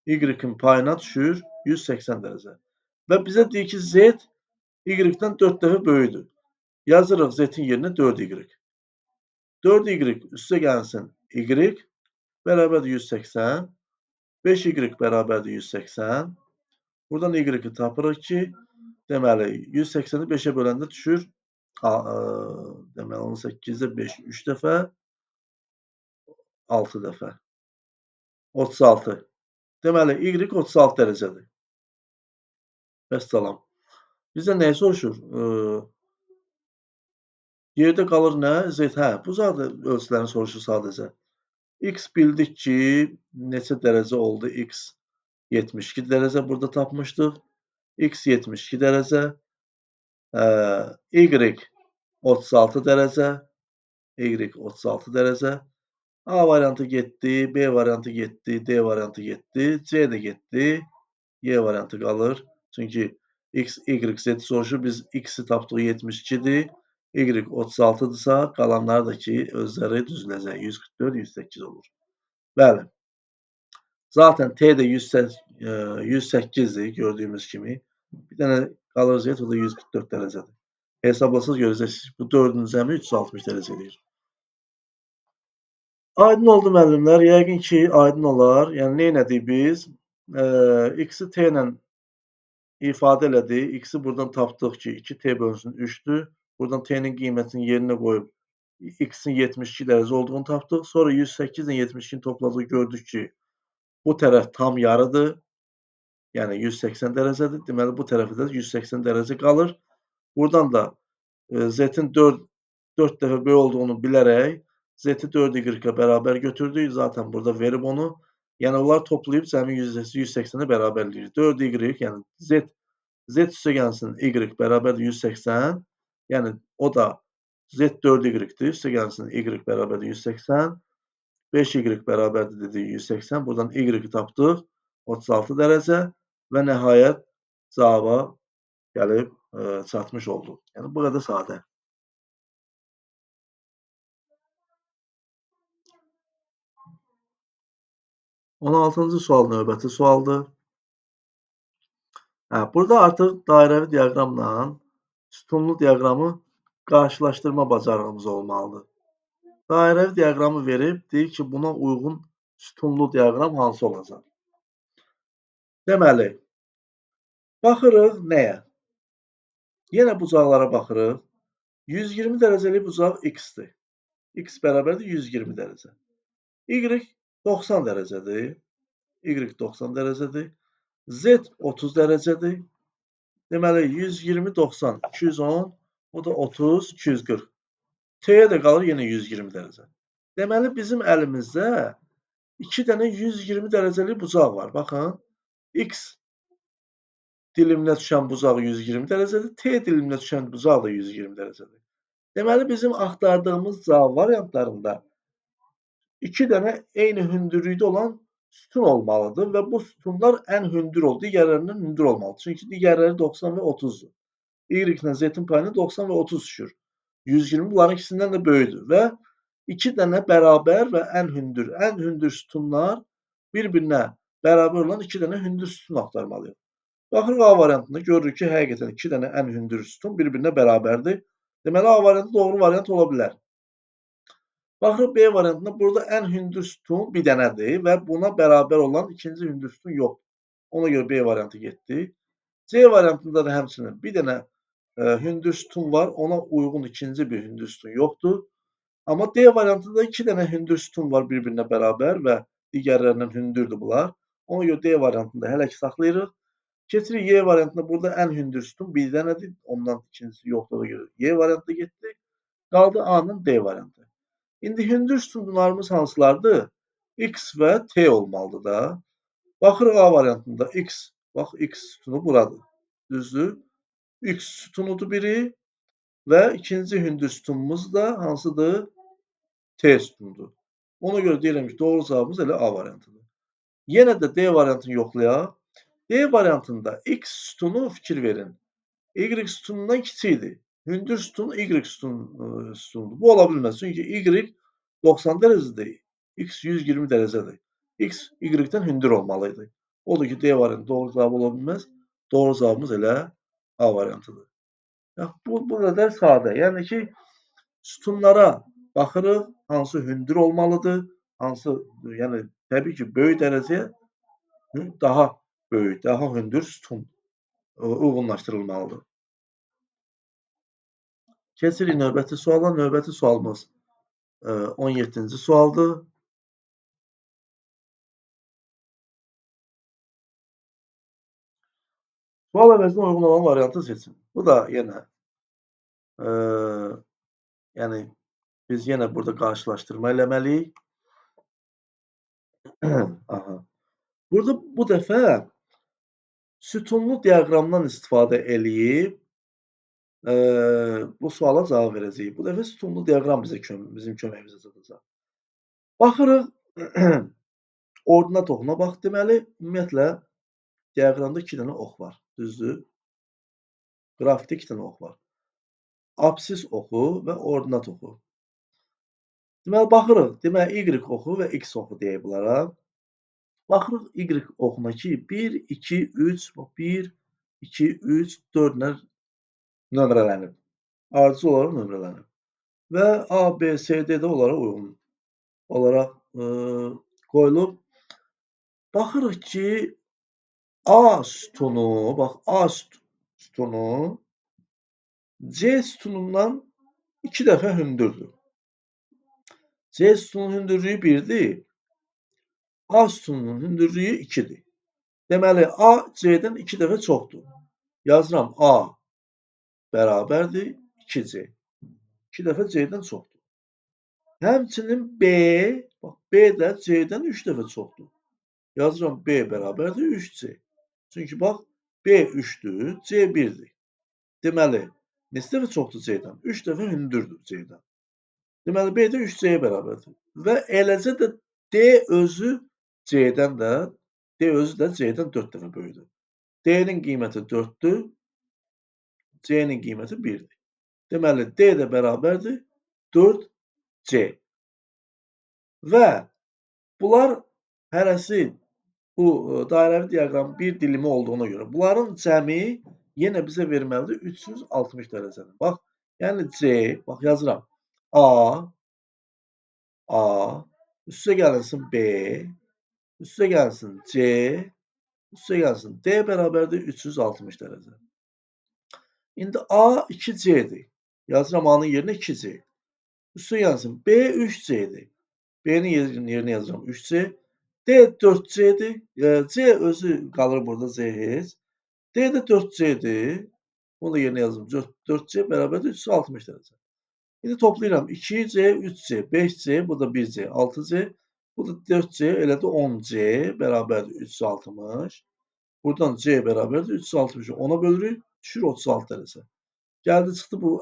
y-in payına düşür 180 dərəcə. Və bizə deyir ki, z y-dən 4 dəfə böyükdür. Yazırıq z-in yerinə 4y. 4y üstə gəlsin y bərabərdir 180. 5y bərabərdir 180. Buradan y-i tapırıq ki, deməli 180-i 5-ə böləndə düşür. Deməli 18-də 5 3 dəfə, 6 dəfə. 36. Deməli y 36 dərəcədir. Vəssalam. Bizdən nəyi soruşur? Yerdə qalır nə? Z. Hə, bu zad ölçülərini soruşur sadəcə. X bildik ki, neçə dərəcə oldu? X 72 dərəcə burada tapmışdıq. X 72 dərəcə. Y 36 dərəcə. Y 36 dərəcə. A variantı getdi, B variantı getdi, D variantı getdi, C də getdi. Y variantı qalır. Çünki X, Y, Z soruşur. Biz X-i tapdıq 72-dir. Y 36-dırsa, qalanları da ki, özləri düzüləcək. 144, 108 olur. Bəli. Zaten T də 108-dir gördüyümüz kimi. Bir dənə qalır Z, o da 144 dərəcədir. Hesablasız görəcəksiniz. Bu 4-ün cəmi 360 dərəcə edir. Aydın oldu müəllimlər. Yəqin ki, aydın olar. Yəni, neynədik biz? X-i T ilə ifadə elədik. X-i buradan tapdıq ki, 2T bölünsün 3-dür. Buradan T-nin qiymətini yerinə qoyub X-in 72 dərəcə olduğunu tapdıq. Sonra 108 ilə 72-ni topladıq, gördük ki, bu tərəf tam yarıdır. Yəni 180 dərəcədir. Deməli, bu tərəfə də 180 dərəcə qalır. Buradan da Z-in 4 dəfə böyük olduğunu bilərək Z-i 4y-ə bərabər götürdük. Zaten burada verib onu. Yəni, onlar toplayıb cəmi 180-ə bərabərləyir. 4y, yəni Z üstəgəlsin Y bərabərdir 180. Yəni, o da Z 4y-dir. Üstəgəlsin Y bərabərdir 180. 5y bərabərdir dedik 180. Buradan y tapdıq. 36 dərəcə və nəhayət cavaba gəlib çatmış olduq. Yəni, bu qədər sadə. 16-cı sual növbəti sualdır. Burada artıq dairəvi diaqramla sütunlu diaqramı qarşılaşdırma bacarığımız olmalıdır. Dairəvi diaqramı verib, deyir ki, buna uyğun sütunlu diaqram hansı olacaq? Deməli, baxırıq nəyə? Yenə bucaqlara baxırıq. 120 dərəcəlik bucaq X-dir. X bərabərdir 120 dərəcə. Y 90 dərəcədir. Y 90 dərəcədir. Z 30 dərəcədir. Deməli, 120, 90, 210, o da 30, 240. T-yə də qalır yenə 120 dərəcə. Deməli, bizim əlimizdə 2 dənə 120 dərəcəlik bucaq var. Baxın, X diliminə düşən bucaq 120 dərəcədir. T diliminə düşən bucaq da 120 dərəcədir. Deməli, bizim axtardığımız cavab variantlarında 2 dənə eyni hündürlükdə olan sütun olmalıdır və bu sütunlar ən hündür oldu. Digərlərindən hündür olmalıdır. Çünki digərləri 90 və 30-dur. Y ilə Z-in payına 90 və 30 düşür. 120 bunların ikisindən də böyükdür və 2 dənə bərabər və ən hündür sütunlar bir-birinə bərabər olan 2 dənə hündür sütun axtarmalıyıq. Baxırıq A variantında görürük ki, həqiqətən 2 dənə ən hündür sütun bir-birinə bərabərdir. Deməli, A variantı doğru variant ola bilər. Baxırıq B variantında burada ən hündür sütun bir dənədir və buna bərabər olan ikinci hündür sütun yoxdur. Ona görə B variantı getdi. C variantında da həmçinin bir dənə hündür sütun var, ona uyğun ikinci bir hündür sütun yoxdur. Amma D variantında 2 dənə hündür sütun var bir-birinə bərabər və digərlərindən hündürdür bunlar. Ona görə D variantında hələ ki saxlayırıq. Keçirik Y variantında burada ən hündür sütun bir dənədir, ondan ikincisi yoxdur, ona görə Y variantı getdi. Qaldı A-nın D variantı. İndi hündür sütunlarımız hansılardır? X və T olmalıdır da. Baxırıq A variantında X, bax X sütunu buradır. Düzdür? X sütunudur biri və ikinci hündür sütunumuz da hansıdır? T sütunudur. Ona görə deyirəm ki, doğru cavabımız elə A variantıdır. Yenə də D variantını yoxlayaq. D variantında X sütunu fikir verin. Y sütunundan kiçikdir. Hündür sütun Y sütunudur. Bu ola bilməz. Çünki Y 90 dərəcədir, X 120 dərəcədir. X Y-dən hündür olmalıydı. Odur ki, D variantı doğru cavab ola bilməz. Doğru cavabımız elə A variantıdır. Bu qədər sadə. Yəni ki, sütunlara baxırıq, hansı hündür olmalıdır. Hansı, yəni təbii ki, böyük dərəcəyə daha böyük, daha hündür sütun uyğunlaşdırılmalıdır. Keçirik növbəti suala. Növbəti sualımız 17-ci sualdır. Sual əvəzinə uyğun olan variantı seçin. Bu da yenə yəni biz yenə burada qarşılaşdırma eləməliyik. Aha. Burada bu dəfə sütunlu diaqramdan istifadə eləyib bu suala cavab verəcəyik. Bu dəfə sütunlu diaqram bizim köməyimizə çatacaq. Baxırıq, ordinat oxuna bax. Deməli, ümumiyyətlə diaqramda 2 dənə ox var, düzdür? Qrafikdə 2 dənə ox var. Absis oxu və ordinat oxu. Deməli, baxırıq, deməli, Y oxu və X oxu deyək bunlara. Baxırıq Y oxuna ki, 1, 2, 3, 1, 2, 3, 4 nömrələnib. Ardıcıl olaraq nömrələnib. Və A, B, C, D də onlara uyğun olaraq qoyulub. Baxırıq ki, A sütunu, bax A sütunu C sütunundan 2 dəfə hündürdür. C sütununun hündürlüyü 1-dir. A sütununun hündürlüyü 2-dir. Deməli, A C-dən 2 dəfə çoxdur. Yazıram A bərabərdir 2C. 2 dəfə C-dən çoxdur. Həmçinin B, bax B də C-dən 3 dəfə çoxdur. Yazıram B bərabərdir 3C. Çünki bax B 3-dür, C 1-dir. Deməli, neçə dəfə çoxdur C-dən? 3 dəfə hündürdür C-dən. Deməli, B də 3C-yə bərabərdir. Və eləcə də D özü C-dən də, D özü də C-dən 4 dəfə böyükdür. D-nin qiyməti 4-dür, C-nin qiyməti 1-dir. Deməli, D də bərabərdir 4C. Və bunlar hərəsi bu dairəvi diaqramın bir dilimi olduğuna görə bunların cəmi yenə bizə verməlidir 360 dərəcədir. Bax, yəni C, bax yazıram. A, üstə gəlsin B, üstə gəlsin C, üstə gəlsin D bərabərdir 360 dərəcə. İndi A 2C-dir. Yazıram A-nın yerinə 2C. Üstə gəlsin B 3C-dir. B-nin yerinə yazıram 3C. D 4C-dir. C özü qalır burada C heç. D də 4C-dir. Bunu da yerinə yazdım. 4C bərabərdir 360 dərəcə. İndi toplayıram. 2C, 3C, 5C, bu da 1C, 6C. Bu da 4C, elə də 10C bərabərdir 360. Buradan C bərabərdir 360-ı 10-a bölürük, düşür 36 dərəcə. Gəldi çıxdı bu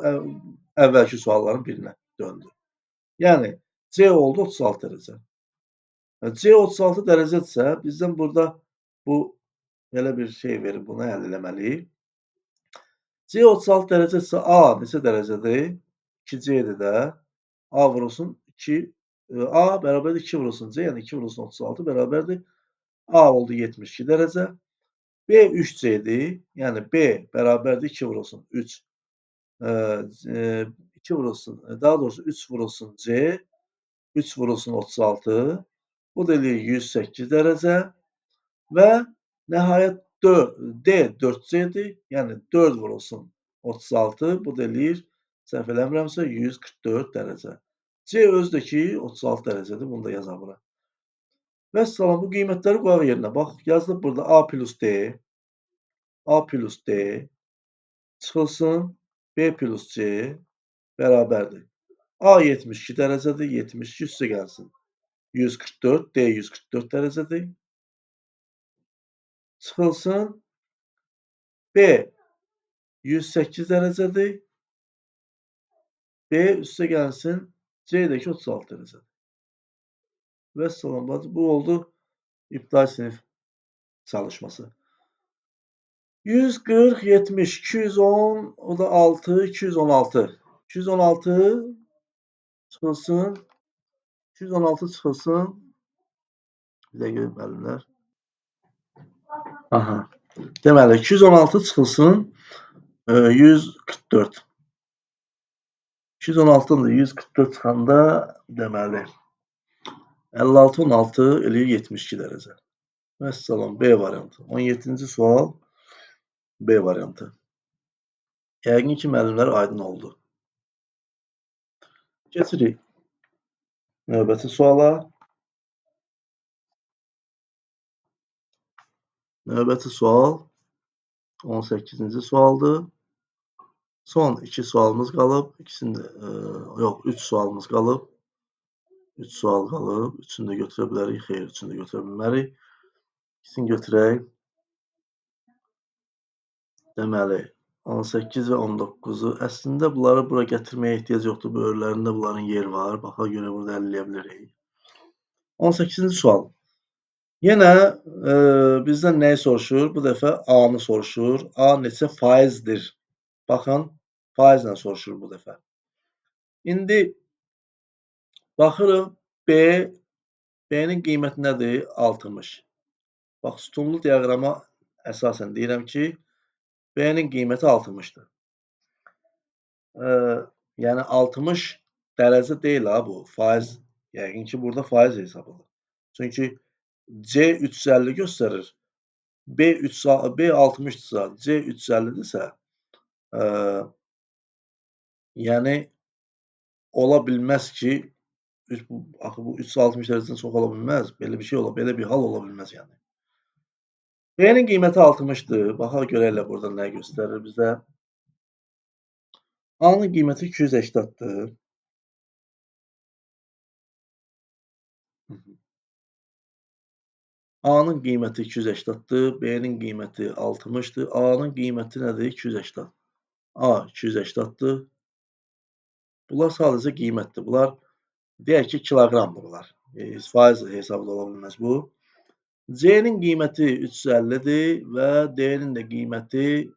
əvvəlki sualların birinə döndü. Yəni C oldu 36 dərəcə. C 36 dərəcədirsə, bizdən burada bu belə bir şey verib, bunu həll eləməliyik. C 36 dərəcədirsə, A neçə dərəcədir? 2C-dir də. A vurulsun 2, A bərabərdir 2 vurulsun C, yəni 2 vurulsun 36 bərabərdir. A oldu 72 dərəcə. B 3C-dir, yəni B bərabərdir 2 vurulsun 3. 2 vurulsun, daha doğrusu 3 vurulsun C, 3 vurulsun 36. Bu da eləyir 108 dərəcə və nəhayət D 4C-dir, yəni 4 vurulsun 36, bu da eləyir, səhv eləmirəmsə 144 dərəcə. C özü də ki 36 dərəcədir, bunu da yazaq bura. Vəssalam, bu qiymətləri qoyaq yerinə. Bax, yazılıb burada A plus D, A plus D çıxılsın, B plus C bərabərdir. A 72 dərəcədir, 72 üstə gəlsin. 144, D 144 dərəcədir. Çıxılsın, B 108 dərəcədir. B üstə gəlsin, C də ki 36 dərəcədir. Vəssalam, bu oldu ibtidai sinif çalışması. 140, 70, 210, o da 6, 216. 216 çıxılsın. 216 çıxılsın. Bir dəqiqə müəllimlər. Aha. Deməli 216 çıxılsın 144. 216-dan da 144 çıxanda deməli 56 16 eləyir 72 dərəcə. Vəssalam, B variantı. 17-ci sual B variantı. Yəqin ki, müəllimlər aydın oldu. Keçirik növbəti suala. Növbəti sual 18-ci sualdır. Son 2 sualımız qalıb. İkisini yox, 3 sualımız qalıb. 3 sual qalıb. Üçünü də götürə bilərik. Xeyr, üçünü də götürə bilmərik. İkisini götürək. Deməli, 18 və 19-u. Əslində bunları bura gətirməyə ehtiyac yoxdur. Böyürlərində bunların yeri var. Baxa görə burada əlləyə bilərik. 18-ci sual. Yenə bizdən nəyi soruşur? Bu dəfə A-nı soruşur. A neçə faizdir? Baxın, faizlə soruşur bu dəfə. İndi baxırıq B, B-nin qiyməti nədir? 60. Bax, sütunlu diaqrama əsasən deyirəm ki, B-nin qiyməti 60-dır. Yəni 60 dərəcə deyil ha bu, faiz. Yəqin ki, burada faiz hesabıdır. Çünki C 350 göstərir. B 60-dırsa, C 350-dirsə, yəni ola bilməz ki, axı bu 360 dərəcədən çox ola bilməz. Belə bir şey belə bir hal ola bilməz yəni. B-nin qiyməti 60-dır. Baxaq görək burada nə göstərir bizə. A-nın qiyməti 280-dır. A-nın qiyməti 280-dır. B-nin qiyməti 60-dır. A-nın qiyməti nədir? 280. A 280-dır. Bunlar sadəcə qiymətdir. Bunlar deyək ki, kiloqramdır bunlar. Faiz hesabı da ola bilməz bu. C-nin qiyməti 350-dir və D-nin də qiyməti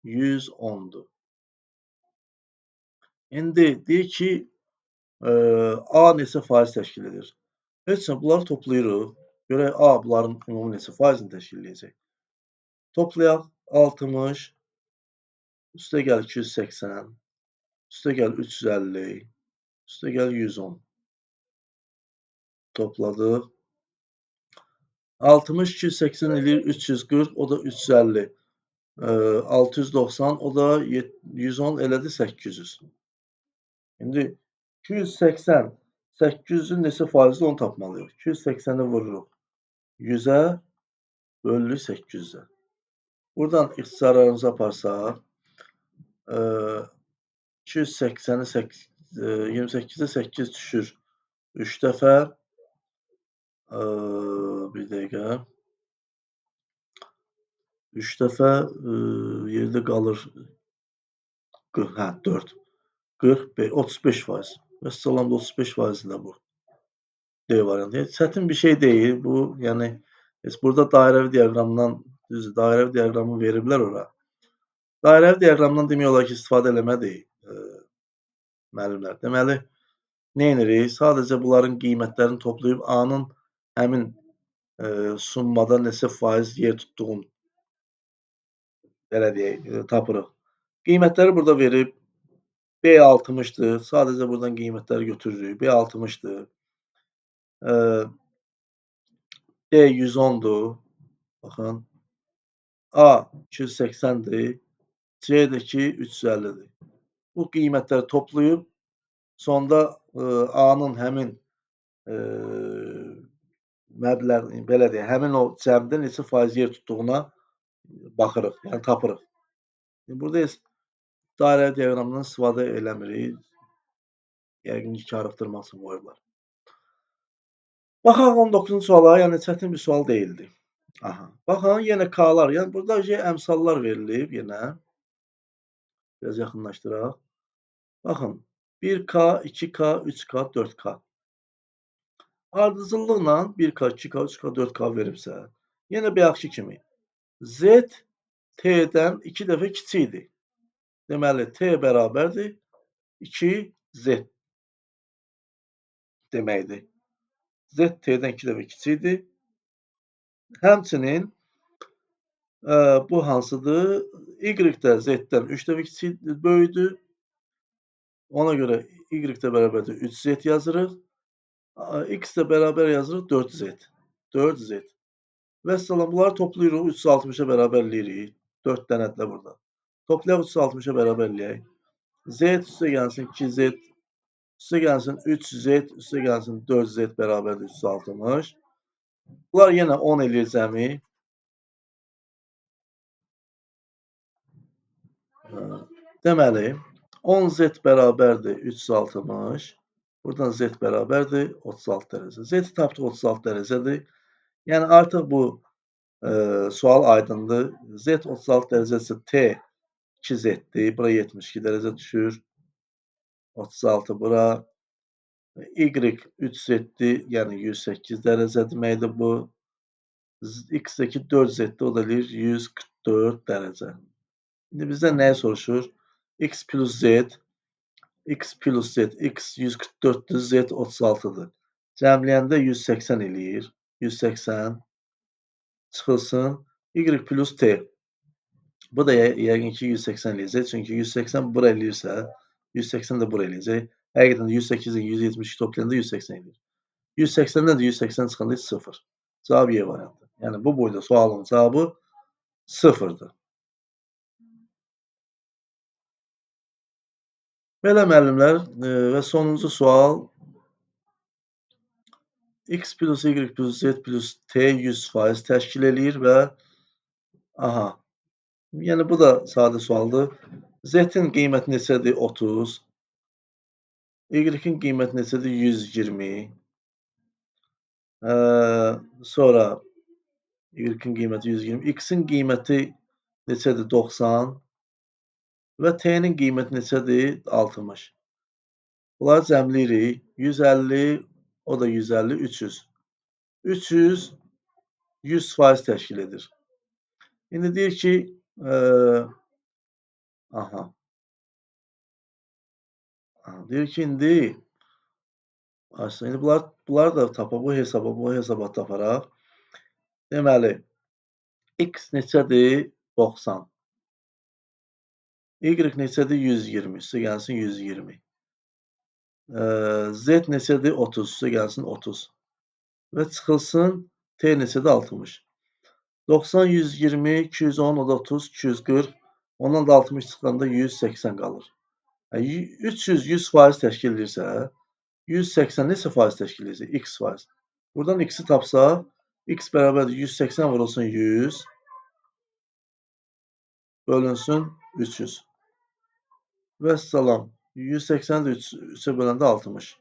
110-dur. İndi deyir ki, A neçə faiz təşkil edir? Heç nə, bunları toplayırıq. Görək A bunların ümumi neçə faizini təşkil edəcək. Toplayaq 60, üstə gəl 280, üstə gəl 350, üstə gəl 110. Topladıq. 60, 280 eləyir 340, o da 350. 690, o da 110 elədi 800. İndi 280, 800-ün neçə faizdir onu tapmalıyıq. 280-i vururuq 100-ə, bölürük 800-ə. Buradan ixtisarlarımızı aparsaq, 280-i 28-də 8 düşür 3 dəfə. Bir dəqiqə. 3 dəfə yerdə qalır 4. 40, 35%. Vəssalam 35% də bu. D variantı. Çətin bir şey deyil. Bu, yəni burada dairəvi diaqramdan, düzdür, dairəvi diaqramı veriblər ora. Dairəvi diaqramdan demək olar ki, istifadə eləmədik müəllimlər. Deməli, nə edirik? Sadəcə bunların qiymətlərini toplayıb A-nın həmin summada neçə faiz yer tutduğunu belə deyək, tapırıq. Qiymətləri burada verib. B 60-dır. Sadəcə buradan qiymətləri götürürük. B 60-dır. D 110-dur. Baxın. A 280-dir. C-dəki 350-dir. Bu qiymətləri toplayıb sonda A-nın həmin məbləğ, belə deyək, həmin o cəmdə neçə faiz yer tutduğuna baxırıq, yəni tapırıq. Burada dairə diaqramından istifadə eləmirik. Yəqin ki, karıxdırmaq üçün qoyublar. Baxaq 19-cu suala, yəni çətin bir sual deyildi. Aha. Baxın, yenə K-lar, yəni burada əmsallar verilib yenə. Biraz yaxınlaşdıraq. Baxın, 1K, 2K, 3K, 4K. Ardıcıllıqla 1K, 2K, 3K, 4K veribsə, yenə bayaqki kimi Z T-dən 2 dəfə kiçikdir. Deməli, T bərabərdir 2Z deməkdir. Z T-dən 2 dəfə kiçikdir. Həmçinin bu hansıdır? Y də Z-dən 3 dəfə böyükdür. Ona görə Y də bərabərdir 3Z yazırıq. X ilə bərabər yazırıq 4Z. 4Z. Vəssalam, bunları toplayırıq, 360-a bərabər eləyirik. 4 dənədir də burada. Toplayaq 360-a bərabər eləyək. Z üstə gəlsin 2Z, üstə gəlsin 3Z, üstə gəlsin 4Z bərabərdir 360. Bunlar yenə 10 eləyir cəmi. Deməli, 10Z bərabərdir 360. Buradan Z bərabərdir 36 dərəcə. Z tapdıq 36 dərəcədir. Yəni artıq bu sual aydındır. Z 36 dərəcəsə T 2Z-dir. Bura 72 dərəcə düşür. 36 bura. Y 3Z-dir. Yəni 108 dərəcə deməkdir bu. X-dəki 4Z-dir. O da eləyir 144 dərəcə. İndi bizdən nəyi soruşur? X plus Z. X plus Z. X 144'dür. Z 36'dır. Cəmləyəndə 180 eləyir. 180 çıxılsın. Y plus T. Bu da yəqin ki 180 eləyəcək. Çünki 180 bura eləyirsə, 180 də bura eləyəcək. Həqiqətən də 108 ilə 172 toplayanda 180 eləyir. 180-dən də 180 çıxanda 0. Cavab Y variantı. Yəni bu boyda sualın cavabı 0-dır. Belə müəllimlər və sonuncu sual X plus Y plus Z plus T 100% təşkil eləyir və yəni bu da sadə sualdır. Z-in qiyməti neçədir? 30. Y-in qiyməti neçədir? 120. Sonra Y-in qiyməti 120. X-in qiyməti neçədir? 90. Və T-nin qiyməti neçədir? 60. Bunları cəmləyirik. 150, o da 150, 300. 300 100% təşkil edir. İndi deyir ki, deyir ki, indi bunları da tapaq, bu hesaba taparaq. Deməli, X neçədir? 90. Y neçədir? 120. Üstə gəlsin 120. Z neçədir? 30. Üstə gəlsin 30. Və çıxılsın T neçədir? 60. 90, 120, 210, o da 30, 240. Ondan da 60 çıxanda 180 qalır. 300 100% təşkil edirsə, 180 neçə faiz təşkil edəcək? X faiz. Buradan X-i tapsaq, X bərabərdir 180 vurulsun 100 bölünsün 300. Vəssalam. 180-i 3-ə böləndə 60.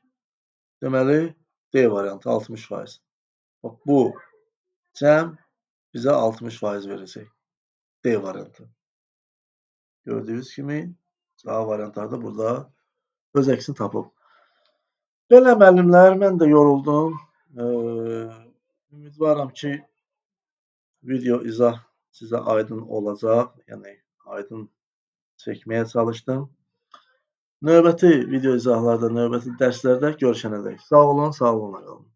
Deməli, D variantı 60%. Bu cəm bizə 60% verəcək. D variantı. Gördüyünüz kimi cavab variantları da burada öz əksini tapıb. Belə müəllimlər, mən də yoruldum. Ümidvaram ki, video izah sizə aydın olacaq. Yəni, aydın çəkməyə çalışdım. Növbəti video izahlarda, növbəti dərslərdə görüşənədək. Sağ olun, sağlıqla qalın.